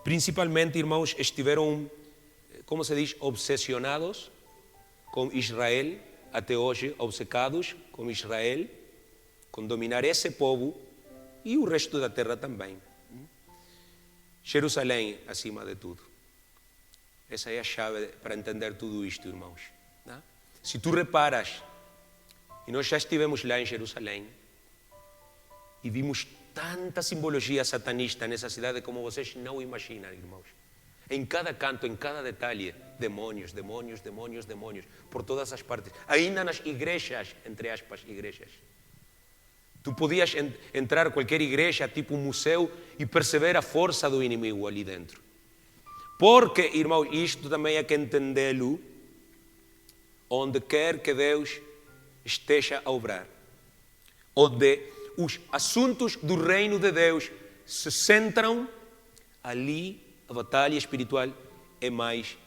Principalmente, irmãos, estiveram, como se diz, obsessionados com Israel, até hoje obcecados com Israel, com dominar esse povo e o resto da terra também. Jerusalém, acima de tudo. Essa é a chave para entender tudo isto, irmãos. Se tu reparas, e nós já estivemos lá em Jerusalém, e vimos tanta simbologia satanista nessa cidade como vocês não imaginam, irmãos. Em cada canto, em cada detalhe, demônios, demônios, demônios, demônios, por todas as partes. Ainda nas igrejas, entre aspas, igrejas. Tu podias entrar a qualquer igreja, tipo um museu, e perceber a força do inimigo ali dentro. Porque, irmãos, isto também é que entendê-lo, onde quer que Deus esteja a obrar. Onde os assuntos do reino de Deus se centram, ali a batalha espiritual é mais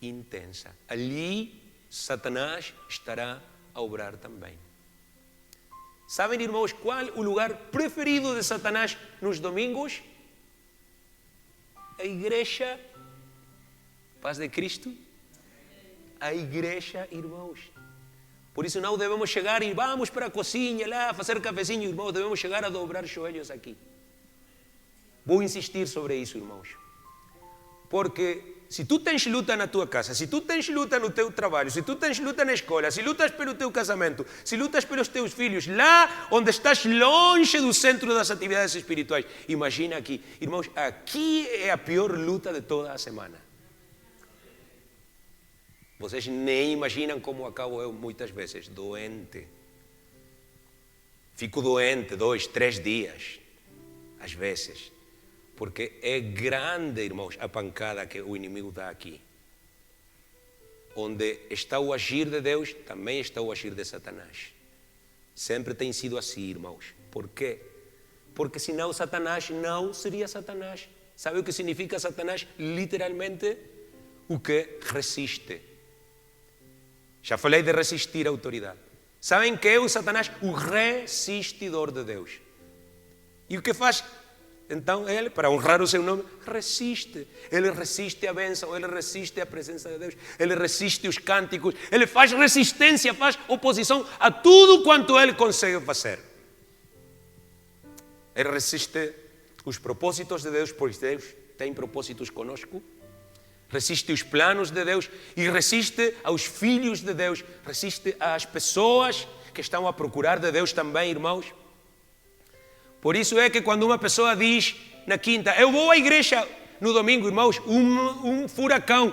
intensa. Ali Satanás estará a obrar também. Sabem, irmãos, qual o lugar preferido de Satanás nos domingos? A igreja. Paz de Cristo. A igreja, irmãos. Por isso não devemos chegar e vamos para a cozinha lá, fazer cafezinho, irmãos. Devemos chegar a dobrar joelhos aqui. Vou insistir sobre isso, irmãos. Porque se tu tens luta na tua casa, se tu tens luta no teu trabalho, se tu tens luta na escola, se lutas pelo teu casamento, se lutas pelos teus filhos, lá onde estás longe do centro das atividades espirituais, imagina aqui. Irmãos, aqui é a pior luta de toda a semana. Vocês nem imaginam como acabo eu muitas vezes, doente. Fico doente 2, 3 dias, às vezes. Porque é grande, irmãos, a pancada que o inimigo dá aqui. Onde está o agir de Deus, também está o agir de Satanás. Sempre tem sido assim, irmãos. Por quê? Porque senão Satanás não seria Satanás. Sabe o que significa Satanás? Literalmente, o que resiste. Já falei de resistir à autoridade. Sabem que é o Satanás? O resistidor de Deus. E o que faz? Então ele, para honrar o seu nome, resiste. Ele resiste a bênção, ele resiste a presença de Deus, ele resiste os cânticos, ele faz resistência, faz oposição a tudo quanto ele consegue fazer. Ele resiste os propósitos de Deus, pois Deus tem propósitos conosco. Resiste os planos de Deus e resiste aos filhos de Deus, resiste às pessoas que estão a procurar de Deus também, irmãos. Por isso é que quando uma pessoa diz na quinta, eu vou à igreja no domingo, irmãos, um furacão,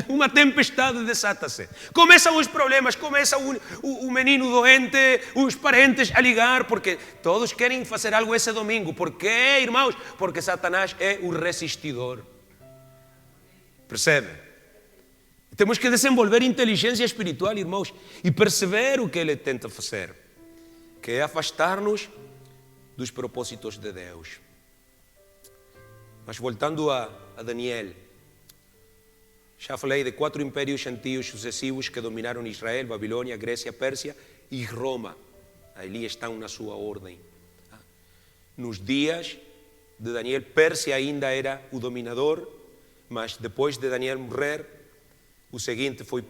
uma tempestade desata-se. Começam os problemas, começa o menino doente, os parentes a ligar, porque todos querem fazer algo esse domingo. Por quê, irmãos? Porque Satanás é o resistidor. Percebe? Temos que desenvolver inteligência espiritual, irmãos, e perceber o que ele tenta fazer, que é afastar-nos dos propósitos de Deus. Mas voltando a Daniel, já falei de 4 impérios gentios sucessivos que dominaram Israel, Babilônia, Grécia, Pérsia e Roma. Ali estão na sua ordem. Nos dias de Daniel, Pérsia ainda era o dominador, mas depois de Daniel morrer, o seguinte foi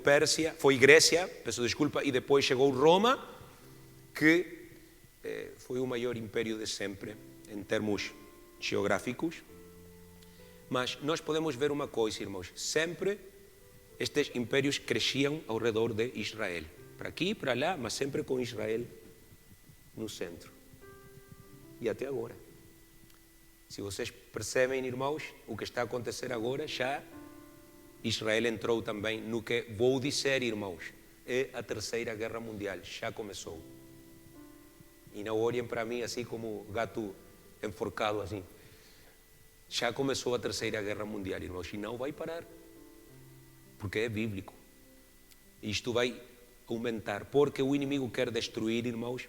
Grécia, peço desculpa, e depois chegou Roma, que foi o maior império de sempre, em termos geográficos. Mas nós podemos ver uma coisa, irmãos, sempre estes impérios cresciam ao redor de Israel. Para aqui e para lá, mas sempre com Israel no centro. E até agora. Se vocês percebem, irmãos, o que está a acontecer agora, já Israel entrou também no que vou dizer, irmãos, é a Terceira Guerra Mundial, já começou. E não olhem para mim assim como gato enforcado assim. Já começou a Terceira Guerra Mundial, irmãos, e não vai parar, porque é bíblico. Isto vai aumentar, porque o inimigo quer destruir, irmãos,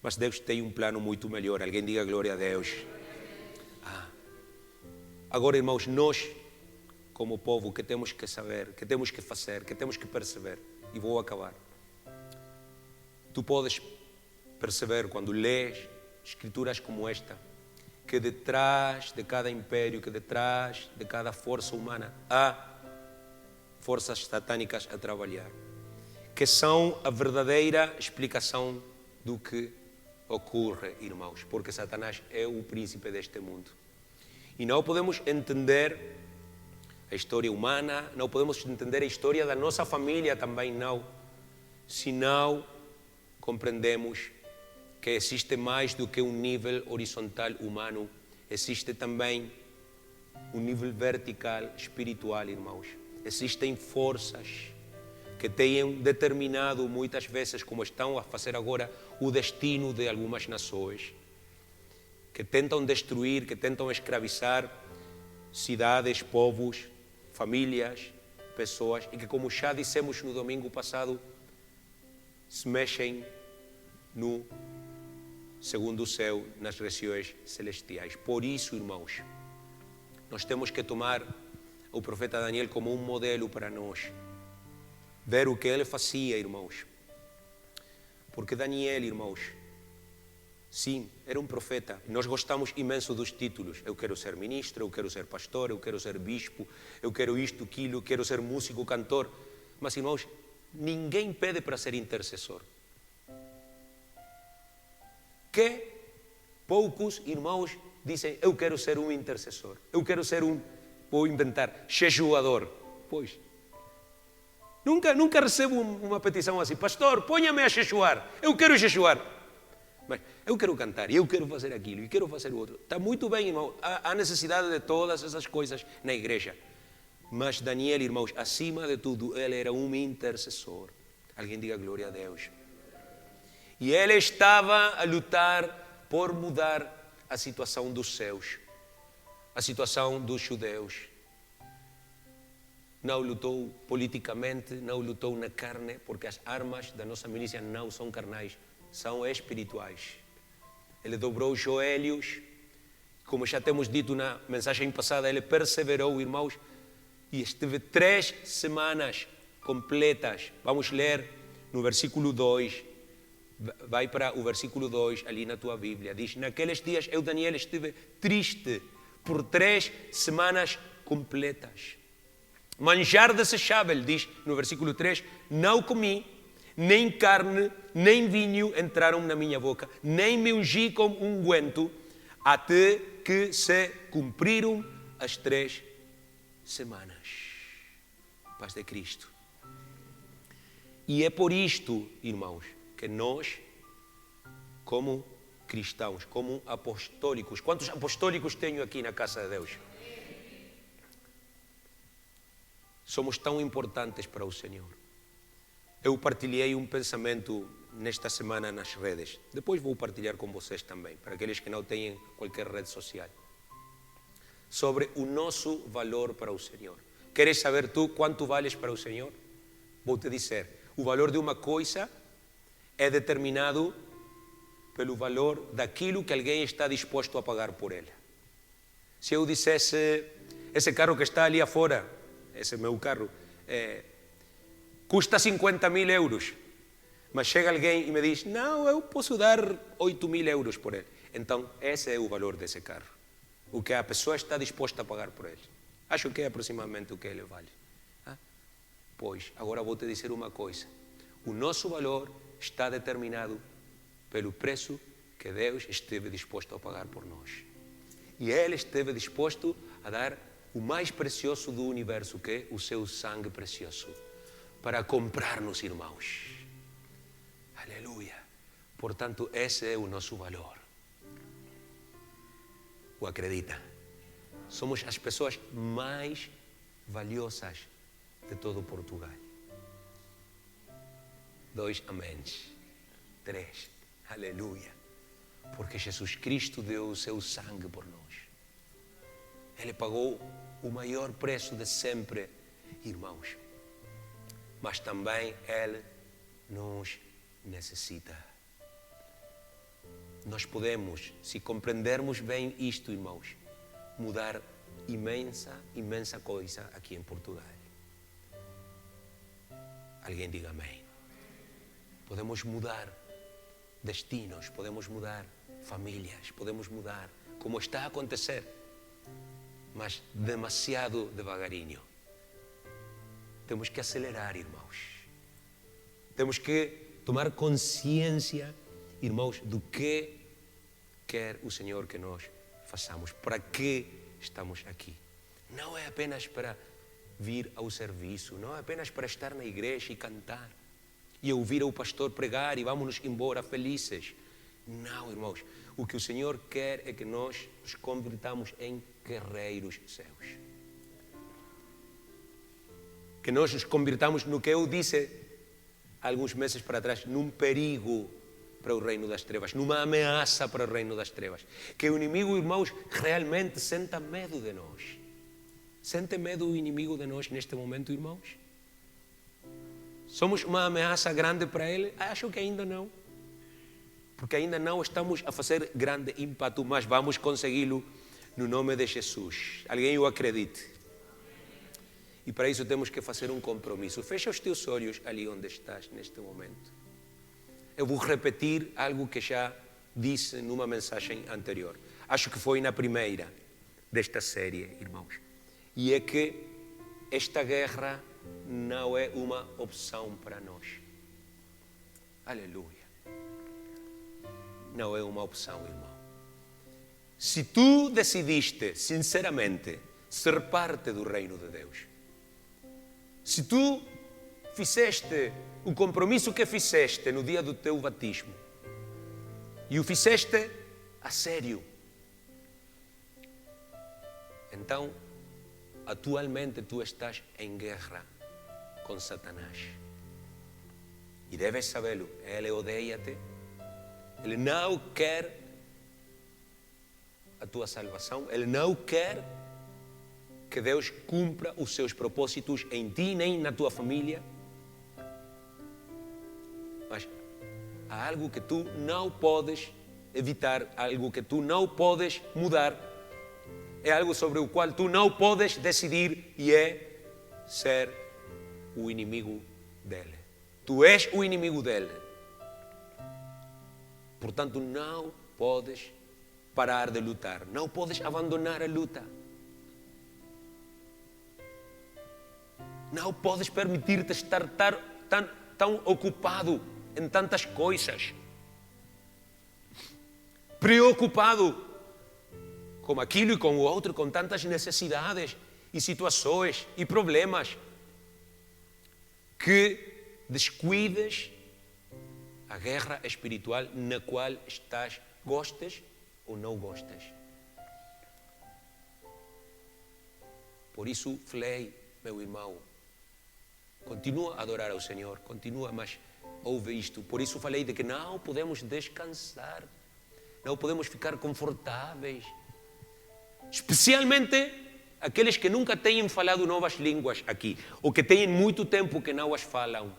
mas Deus tem um plano muito melhor. Alguém diga glória a Deus. Agora, irmãos, nós, como povo, que temos que saber, que temos que fazer, que temos que perceber, e vou acabar. Tu podes perceber quando lês escrituras como esta, que detrás de cada império, que detrás de cada força humana, há forças satânicas a trabalhar, que são a verdadeira explicação do que ocorre, irmãos, porque Satanás é o príncipe deste mundo. E não podemos entender a história humana, não podemos entender a história da nossa família também não, se não compreendemos que existe mais do que um nível horizontal humano, existe também um nível vertical espiritual, irmãos. Existem forças que têm determinado muitas vezes, como estão a fazer agora, o destino de algumas nações, que tentam destruir, que tentam escravizar cidades, povos, famílias, pessoas, e que, como já dissemos no domingo passado, se mexem no segundo céu, nas regiões celestiais. Por isso, irmãos, nós temos que tomar o profeta Daniel como um modelo para nós, ver o que ele fazia, irmãos. Porque Daniel, irmãos, sim, era um profeta. Nós gostamos imenso dos títulos. Eu quero ser ministro, eu quero ser pastor, eu quero ser bispo, eu quero isto, aquilo, eu quero ser músico, cantor. Mas, irmãos, ninguém pede para ser intercessor. Que poucos irmãos dizem, eu quero ser um intercessor, eu quero ser um vou inventar, jejuador. Pois, nunca recebo uma petição assim, pastor, ponha-me a jejuar, eu quero jejuar. Mas eu quero cantar, eu quero fazer aquilo, e quero fazer o outro. Está muito bem, irmão, há necessidade de todas essas coisas na igreja. Mas Daniel, irmãos, acima de tudo, ele era um intercessor. Alguém diga glória a Deus. E ele estava a lutar por mudar a situação dos céus, a situação dos judeus. Não lutou politicamente, não lutou na carne, porque as armas da nossa milícia não são carnais, são espirituais. Ele dobrou os joelhos, como já temos dito na mensagem passada, ele perseverou, irmãos, e esteve 3 semanas completas. Vamos ler no versículo 2, vai para o versículo 2 ali na tua Bíblia. Diz, naqueles dias eu, Daniel, estive triste por 3 semanas completas. Manjar desejável, diz no versículo 3, não comi, nem carne, nem vinho entraram na minha boca, nem me ungi com unguento, até que se cumpriram as 3 semanas. Paz de Cristo. E é por isto, irmãos, que nós, como cristãos, como apostólicos, quantos apostólicos tenho aqui na casa de Deus? Somos tão importantes para o Senhor. Eu partilhei um pensamento nesta semana nas redes. Depois vou partilhar com vocês também, para aqueles que não têm qualquer rede social. Sobre o nosso valor para o Senhor. Queres saber tu quanto vales para o Senhor? Vou te dizer, o valor de uma coisa é determinado pelo valor daquilo que alguém está disposto a pagar por ela. Se eu dissesse, esse carro que está ali afora, esse meu carro, custa 50.000 euros, mas chega alguém e me diz, não, eu posso dar 8.000 euros por ele. Então, esse é o valor desse carro, o que a pessoa está disposta a pagar por ele. Acho que é aproximadamente o que ele vale. Pois, agora vou te dizer uma coisa, o nosso valor está determinado pelo preço que Deus esteve disposto a pagar por nós. E Ele esteve disposto a dar o mais precioso do universo, que é o seu sangue precioso, para comprar-nos, irmãos. Aleluia. Portanto, esse é o nosso valor. O acredita? Somos as pessoas mais valiosas de todo Portugal. 2 améns. 3. Aleluia. Porque Jesus Cristo deu o seu sangue por nós. Ele pagou o maior preço de sempre, irmãos. Mas também Ele nos necessita. Nós podemos, se compreendermos bem isto, irmãos, mudar imensa coisa aqui em Portugal. Alguém diga amém. Podemos mudar destinos, podemos mudar famílias, podemos mudar como está a acontecer, mas demasiado devagarinho. Temos que acelerar, irmãos. Temos que tomar consciência, irmãos, do que quer o Senhor que nós façamos. Para que estamos aqui? Não é apenas para vir ao serviço, não é apenas para estar na igreja e cantar e ouvir o pastor pregar e vamos-nos embora felizes. Não, irmãos. O que o Senhor quer é que nós nos convirtamos em guerreiros seus. Que nós nos convirtamos no que eu disse alguns meses para trás, num perigo para o reino das trevas, numa ameaça para o reino das trevas. Que o inimigo, irmãos, realmente senta medo de nós. Sente medo o inimigo de nós neste momento, irmãos? Somos uma ameaça grande para ele? Acho que ainda não. Porque ainda não estamos a fazer grande impacto, mas vamos consegui-lo no nome de Jesus. Alguém o acredite? E para isso temos que fazer um compromisso. Fecha os teus olhos ali onde estás neste momento. Eu vou repetir algo que já disse numa mensagem anterior. Acho que foi na primeira desta série, irmãos. E é que esta guerra não é uma opção para nós. Aleluia. Não é uma opção, irmão. Se tu decidiste, sinceramente, ser parte do reino de Deus. Se tu fizeste o compromisso que fizeste no dia do teu batismo e o fizeste a sério, então atualmente tu estás em guerra com Satanás. E deves sabê-lo, ele odeia-te, ele não quer a tua salvação, ele não quer que Deus cumpra os seus propósitos em ti nem na tua família. Mas há algo que tu não podes evitar, algo que tu não podes mudar, é algo sobre o qual tu não podes decidir e é ser o inimigo dele. Tu és o inimigo dele. Portanto, não podes parar de lutar, não podes abandonar a luta. Não podes permitir-te estar tão ocupado em tantas coisas, preocupado com aquilo e com o outro, com tantas necessidades e situações e problemas, que descuides a guerra espiritual na qual estás, gostes ou não gostes. Por isso, falei, meu irmão, continua a adorar ao Senhor, continua, mas ouve isto. Por isso falei de que não podemos descansar, não podemos ficar confortáveis. Especialmente aqueles que nunca têm falado novas línguas aqui, ou que têm muito tempo que não as falam.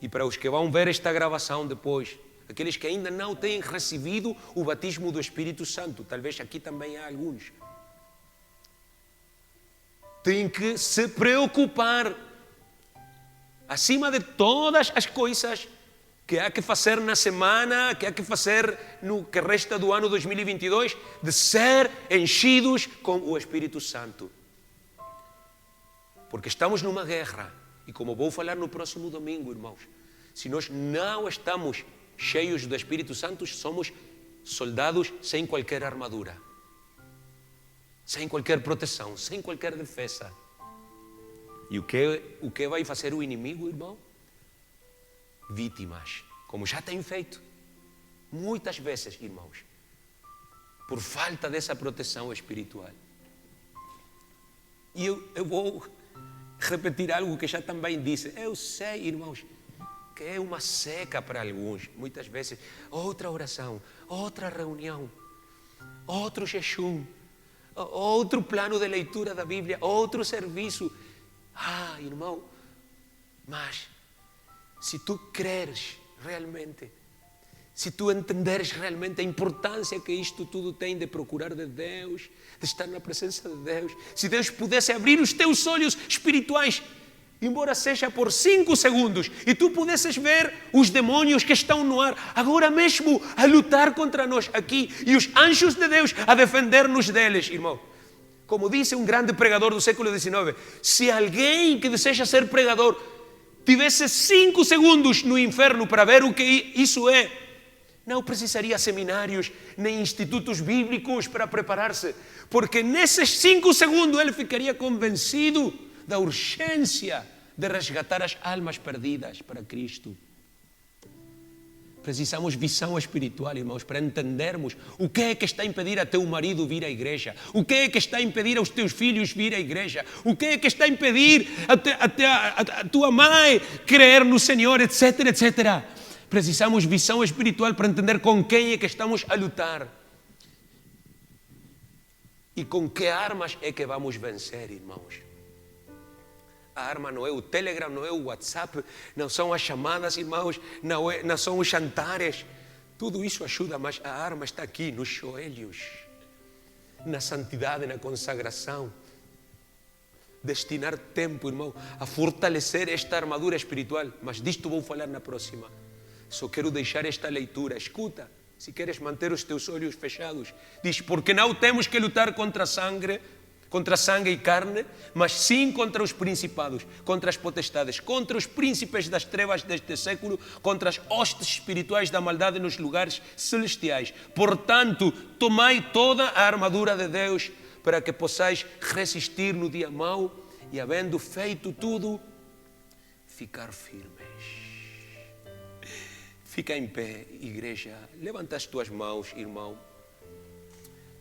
E para os que vão ver esta gravação depois, aqueles que ainda não têm recebido o batismo do Espírito Santo, talvez aqui também há alguns, tem que se preocupar, acima de todas as coisas que há que fazer na semana, que há que fazer no que resta do ano 2022, de ser enchidos com o Espírito Santo. Porque estamos numa guerra, e como vou falar no próximo domingo, irmãos, se nós não estamos cheios do Espírito Santo, somos soldados sem qualquer armadura, sem qualquer proteção, sem qualquer defesa. E o que vai fazer o inimigo, irmão? Vítimas, como já tem feito muitas vezes, irmãos, por falta dessa proteção espiritual. E eu vou repetir algo que já também disse. Eu sei, irmãos, que é uma seca para alguns, muitas vezes. Outra oração, outra reunião, outro jejum, outro plano de leitura da Bíblia, outro serviço. Ah, irmão, mas se tu creres realmente, se tu entenderes realmente a importância que isto tudo tem de procurar de Deus, de estar na presença de Deus, se Deus pudesse abrir os teus olhos espirituais, embora seja por 5 segundos, e tu pudesses ver os demônios que estão no ar, agora mesmo a lutar contra nós aqui, e os anjos de Deus a defender-nos deles, irmão. Como disse um grande pregador do século XIX, se alguém que deseja ser pregador tivesse 5 segundos no inferno para ver o que isso é, não precisaria seminários nem institutos bíblicos para preparar-se, porque nesses 5 segundos ele ficaria convencido da urgência de resgatar as almas perdidas para Cristo. Precisamos visão espiritual, irmãos, para entendermos o que é que está a impedir a teu marido vir à igreja, o que é que está a impedir aos teus filhos vir à igreja, o que é que está a impedir a tua mãe crer no Senhor, etc, etc. Precisamos visão espiritual para entender com quem é que estamos a lutar e com que armas é que vamos vencer, irmãos. A arma não é o Telegram, não é o WhatsApp, não são as chamadas, irmãos, não são os jantares. Tudo isso ajuda, mas a arma está aqui, nos joelhos, na santidade, na consagração. Destinar tempo, irmão, a fortalecer esta armadura espiritual. Mas disto vou falar na próxima. Só quero deixar esta leitura. Escuta, se queres manter os teus olhos fechados. Diz, porque não temos que lutar contra sangue e carne, mas sim contra os principados, contra as potestades, contra os príncipes das trevas deste século, contra as hostes espirituais da maldade nos lugares celestiais. Portanto, tomai toda a armadura de Deus, para que possais resistir no dia mau e, havendo feito tudo, ficar firmes. Fica em pé, igreja. Levanta as tuas mãos, irmão.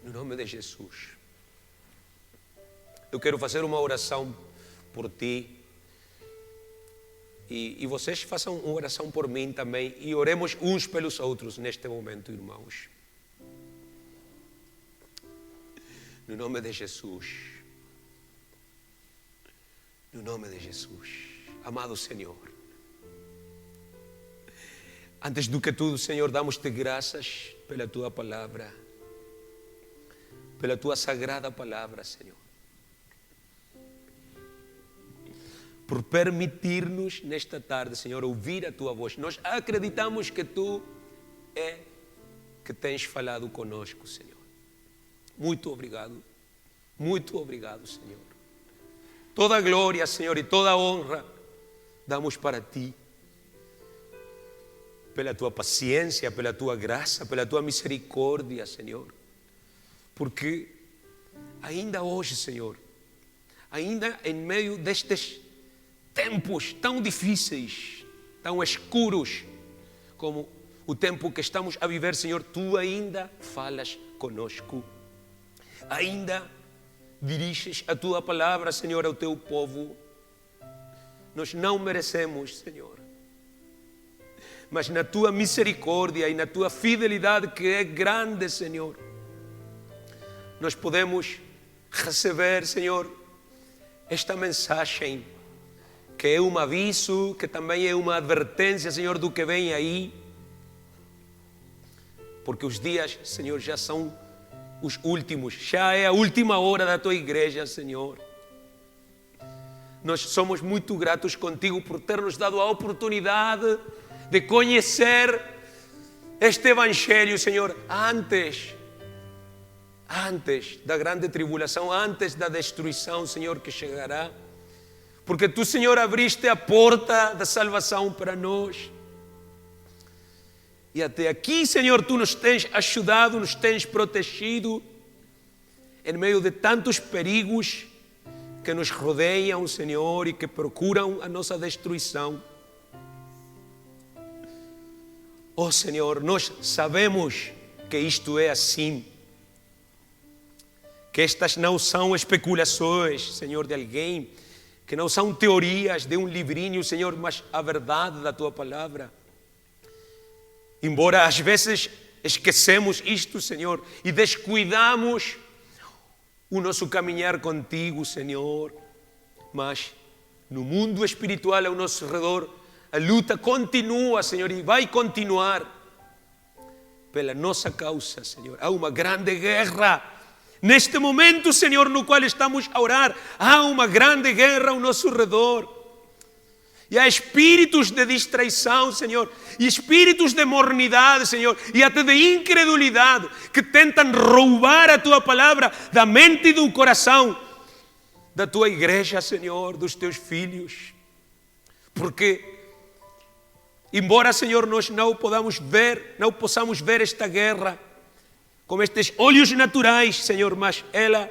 No nome de Jesus. Eu quero fazer uma oração por ti. E vocês façam uma oração por mim também. E oremos uns pelos outros neste momento, irmãos. No nome de Jesus. No nome de Jesus. Amado Senhor. Antes do que tudo, Senhor, damos-te graças pela Tua palavra. Pela Tua sagrada palavra, Senhor. Por permitir-nos nesta tarde, Senhor, ouvir a Tua voz. Nós acreditamos que Tu é que tens falado conosco, Senhor. Muito obrigado, Senhor. Toda a glória, Senhor, e toda a honra damos para Ti. Pela Tua paciência, pela Tua graça, pela Tua misericórdia, Senhor. Porque ainda hoje, Senhor, ainda em meio destes tempos tão difíceis, tão escuros, como o tempo que estamos a viver, Senhor, Tu ainda falas conosco. Ainda diriges a Tua palavra, Senhor, ao Teu povo. Nós não merecemos, Senhor. Mas na Tua misericórdia e na Tua fidelidade, que é grande, Senhor, nós podemos receber, Senhor, esta mensagem, que é um aviso, que também é uma advertência, Senhor, do que vem aí. Porque os dias, Senhor, já são os últimos, já é a última hora da Tua igreja, Senhor. Nós somos muito gratos contigo por ter nos dado a oportunidade de conhecer este Evangelho, Senhor, antes da grande tribulação, antes da destruição, Senhor, que chegará. Porque Tu, Senhor, abriste a porta da salvação para nós. E até aqui, Senhor, Tu nos tens ajudado, nos tens protegido em meio de tantos perigos que nos rodeiam, Senhor, e que procuram a nossa destruição. Oh, Senhor, nós sabemos que isto é assim, que estas não são especulações, Senhor, de alguém, que não são teorias de um livrinho, Senhor, mas a verdade da Tua palavra. Embora às vezes esquecemos isto, Senhor, e descuidamos o nosso caminhar contigo, Senhor, mas no mundo espiritual ao nosso redor, a luta continua, Senhor, e vai continuar pela nossa causa, Senhor. Há uma grande guerra neste momento, Senhor, no qual estamos a orar. Há uma grande guerra ao nosso redor. E há espíritos de distraição, Senhor, e espíritos de mornidade, Senhor, e até de incredulidade, que tentam roubar a Tua palavra da mente e do coração da Tua igreja, Senhor, dos Teus filhos. Porque, embora, Senhor, nós não possamos ver esta guerra com estes olhos naturais, Senhor, mas ela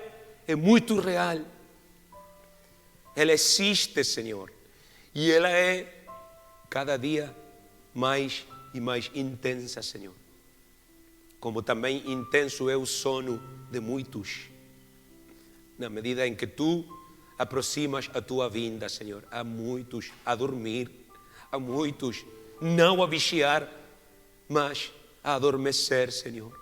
é muito real. Ela existe, Senhor. E ela é cada dia mais e mais intensa, Senhor. Como também intenso é o sono de muitos. Na medida em que Tu aproximas a Tua vinda, Senhor. Há muitos a dormir, há muitos não a vigiar, mas a adormecer, Senhor.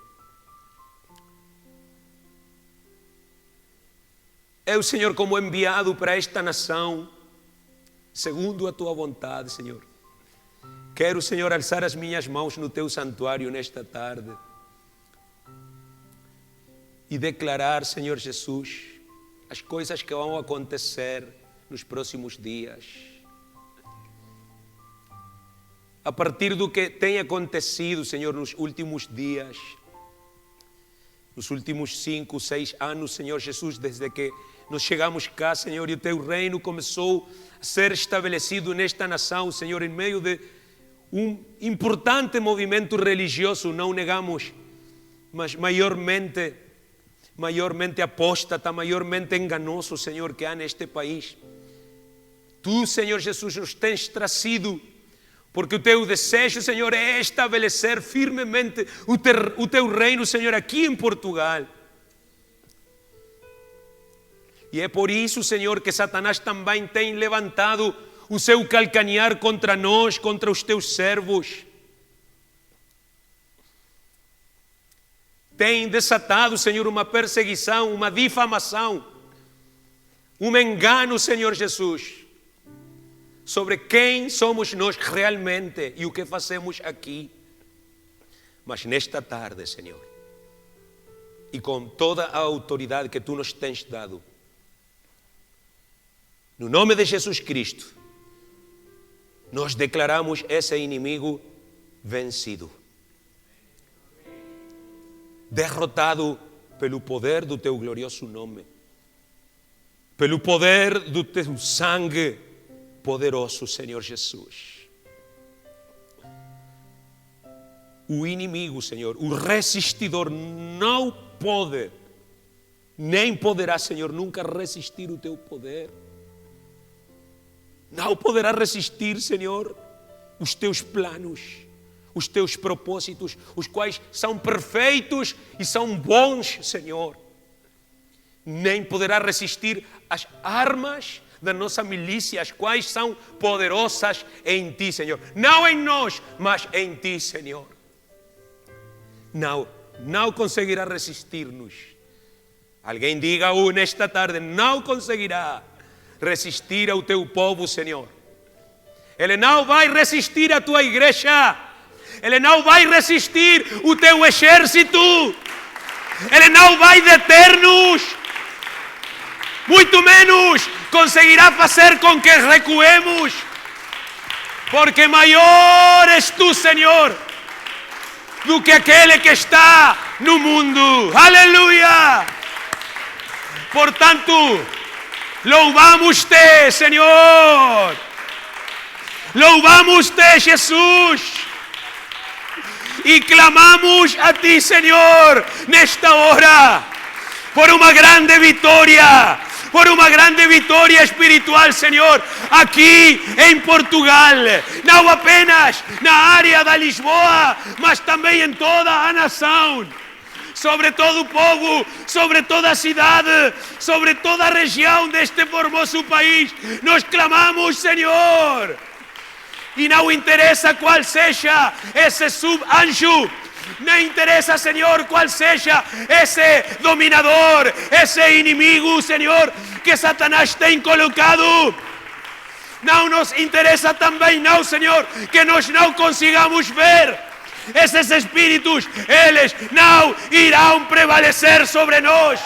Eu, Senhor, como enviado para esta nação, segundo a Tua vontade, Senhor, quero, Senhor, alçar as minhas mãos no Teu santuário nesta tarde e declarar, Senhor Jesus, as coisas que vão acontecer nos próximos dias. A partir do que tem acontecido, Senhor, nos últimos dias, nos últimos 5, 6 anos, Senhor Jesus, desde que nós chegamos cá, Senhor, e o Teu reino começou a ser estabelecido nesta nação, Senhor, em meio de um importante movimento religioso, não negamos, mas maiormente maiormente apóstata, maiormente enganoso, Senhor, que há neste país. Tu, Senhor Jesus, nos tens trazido, porque o teu desejo, Senhor, é estabelecer firmemente o teu reino, Senhor, aqui em Portugal. E é por isso, Senhor, que Satanás também tem levantado o seu calcanhar contra nós, contra os teus servos. Tem desatado, Senhor, uma perseguição, uma difamação, um engano, Senhor Jesus, sobre quem somos nós realmente e o que fazemos aqui. Mas nesta tarde, Senhor, e com toda a autoridade que Tu nos tens dado, no nome de Jesus Cristo, nós declaramos esse inimigo vencido, derrotado pelo poder do Teu glorioso nome, pelo poder do Teu sangue poderoso, Senhor Jesus. O inimigo, Senhor, o resistidor não pode, nem poderá, Senhor, nunca resistir o Teu poder. Não poderá resistir, Senhor, os Teus planos, os Teus propósitos, os quais são perfeitos e são bons, Senhor. Nem poderá resistir as armas da nossa milícia, as quais são poderosas em Ti, Senhor. Não em nós, mas em Ti, Senhor. Não conseguirá resistir-nos. Alguém diga nesta tarde, não conseguirá resistir ao Teu povo, Senhor. Ele não vai resistir a Tua igreja. Ele não vai resistir o Teu exército. Ele não vai deter-nos. Muito menos conseguirá fazer com que recuemos. Porque maior és Tu, Senhor, do que aquele que está no mundo. Aleluia! Portanto, louvamos-te, Senhor. Louvamos-te, Jesus. E clamamos a Ti, Senhor, nesta hora, por uma grande vitória, por uma grande vitória espiritual, Senhor, aqui em Portugal, não apenas na área da Lisboa, mas também em toda a nação, sobre todo o povo, sobre toda a cidade, sobre toda a região deste formoso país. Nós clamamos, Senhor, e não interessa qual seja esse sub-anjo, não interessa, Senhor, qual seja esse dominador, esse inimigo, Senhor, que Satanás tem colocado. Não nos interessa também, não, Senhor, que nós não consigamos ver. Esses espíritos, eles não irão prevalecer sobre nós,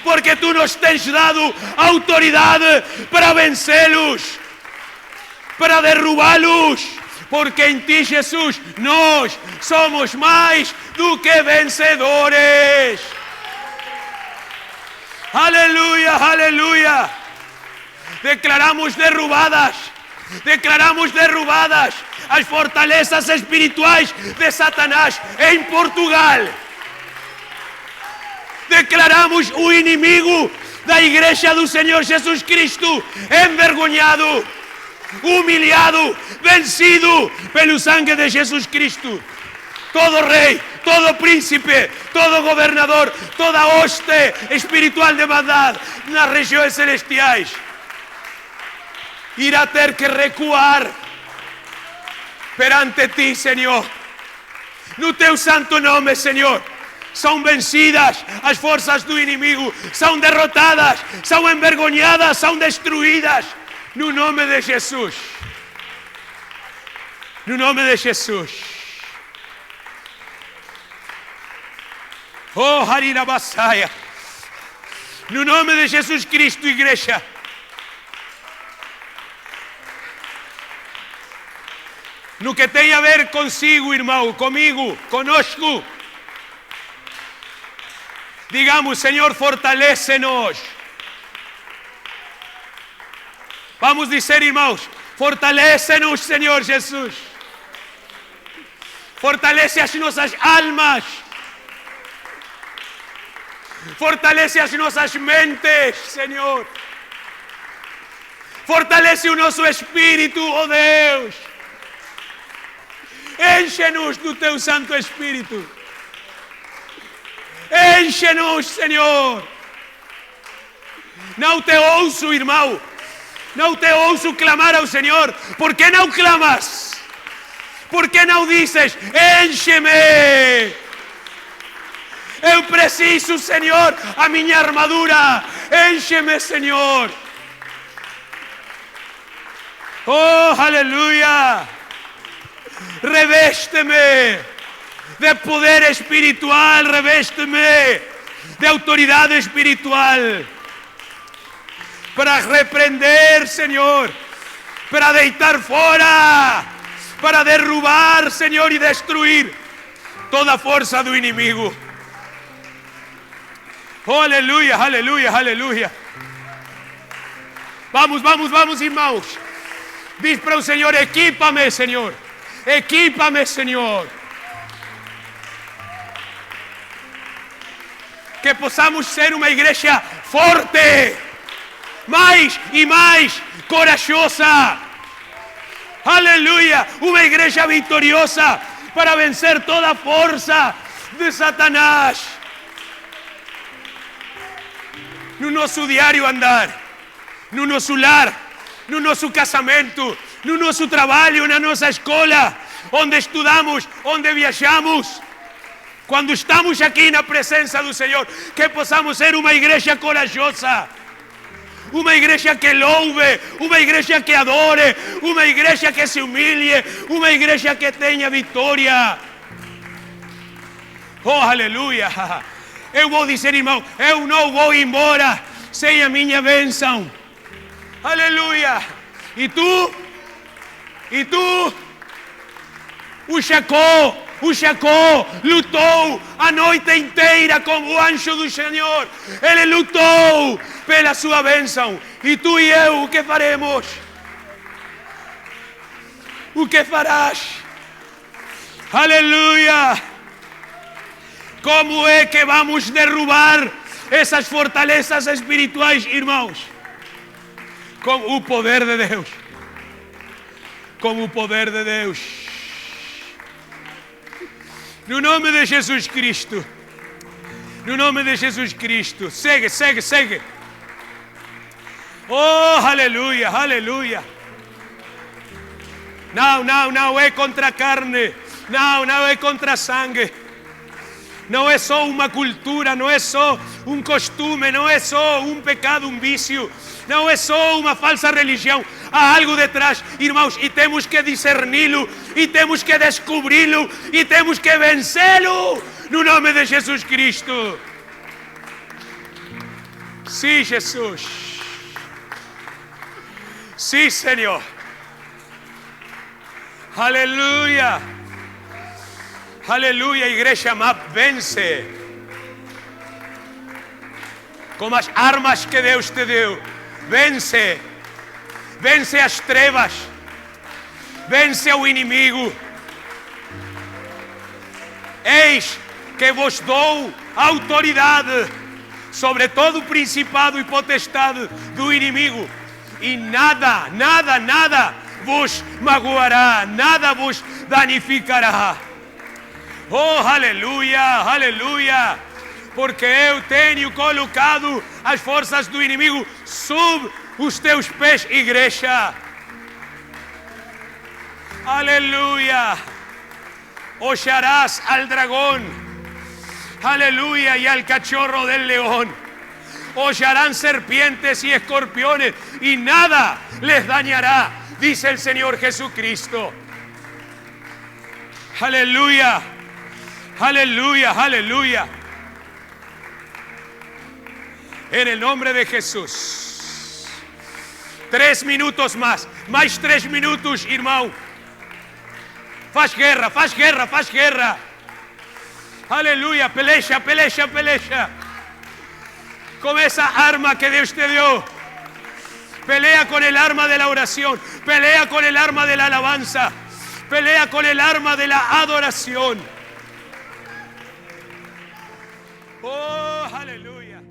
porque Tu nos tens dado autoridade para vencê-los, para derrubá-los, porque em Ti, Jesus, nós somos mais do que vencedores. Aleluia, aleluia. Declaramos derrubadas as fortalezas espirituais de Satanás em Portugal. Declaramos o inimigo da igreja do Senhor Jesus Cristo envergonhado, humilhado, vencido pelo sangue de Jesus Cristo. Todo rei, todo príncipe, todo governador, toda hoste espiritual de maldade nas regiões celestiais irá ter que recuar perante Ti, Senhor. No Teu santo nome, Senhor, são vencidas as forças do inimigo, são derrotadas, são envergonhadas, são destruídas. No nome de Jesus. No nome de Jesus. Oh, Harina Basaia. No nome de Jesus Cristo, igreja. No que tem a ver consigo, irmão, comigo, conosco, digamos, Senhor, fortalece-nos. Vamos dizer, irmãos, fortalece-nos, Senhor Jesus. Fortalece as nossas almas. Fortalece as nossas mentes, Senhor. Fortalece o nosso espírito, ó Deus. Enche-nos do teu Santo Espírito. Enche-nos, Senhor. Não te ouço, irmão. Não te ouço clamar ao Senhor. Por que não clamas? Por que não dizes, enche-me? Eu preciso, Senhor, a minha armadura. Enche-me, Senhor. Oh, aleluia. Reveste-me de poder espiritual. Reveste-me de autoridade espiritual. Para repreender, Senhor. Para deitar fora. Para derrubar, Senhor, e destruir toda a força do inimigo. Oh, aleluia, aleluia, aleluia. Vamos, vamos, vamos, irmãos. Diz para o Senhor, equipa-me, Senhor. Equipa-me, Senhor. Que possamos ser uma igreja forte. Mais e mais corajosa. Aleluia. Uma igreja vitoriosa para vencer toda a força de Satanás. No nosso diário andar, no nosso lar, no nosso casamento, no nosso trabalho, na nossa escola, onde estudamos, onde viajamos. Quando estamos aqui na presença do Senhor, que possamos ser uma igreja corajosa. Uma igreja que louve, uma igreja que adore, uma igreja que se humilhe, uma igreja que tenha vitória. Oh, aleluia. Eu vou dizer, irmão, eu não vou embora sem a minha bênção. Aleluia. E tu? E tu? O Jacó lutou a noite inteira com o anjo do Senhor. Ele lutou pela sua bênção. E tu e eu, o que faremos? O que farás? Aleluia. Como é que vamos derrubar essas fortalezas espirituais, irmãos? Com o poder de Deus. Com o poder de Deus. No nome de Jesus Cristo. No nome de Jesus Cristo. Segue, segue, segue. Oh, aleluia, aleluia. Não, não, não é contra a carne. Não, não é contra a sangue. Não é só uma cultura, não é só um costume, não é só um pecado, um vício. Não é só uma falsa religião. Há algo detrás, irmãos, e temos que discerni-lo, e temos que descobri-lo, e temos que vencê-lo, no nome de Jesus Cristo. Sim, Jesus. Sim, Senhor. Aleluia. Aleluia, igreja amada, vence. Com as armas que Deus te deu. Vence. Vence as trevas. Vence o inimigo. Eis que vos dou autoridade sobre todo o principado e potestade do inimigo. E nada, nada, nada vos magoará, nada vos danificará. Oh, aleluia, aleluia. Porque eu tenho colocado as forças do inimigo sob os teus pés, igreja. Aleluia. Hollarás al dragón. Aleluya. Y al cachorro del león. Hollarán serpientes y escorpiones y nada les dañará, dice el Señor Jesucristo. Aleluya. Aleluya, aleluya. En el nombre de Jesús. 3 minutos más. Mais 3 minutos, irmão. Faz guerra, faz guerra, faz guerra. Aleluya, peleja, peleja, peleja. Con esa arma que Dios te dio. Pelea con el arma de la oración. Pelea con el arma de la alabanza. Pelea con el arma de la adoración. Oh, aleluia.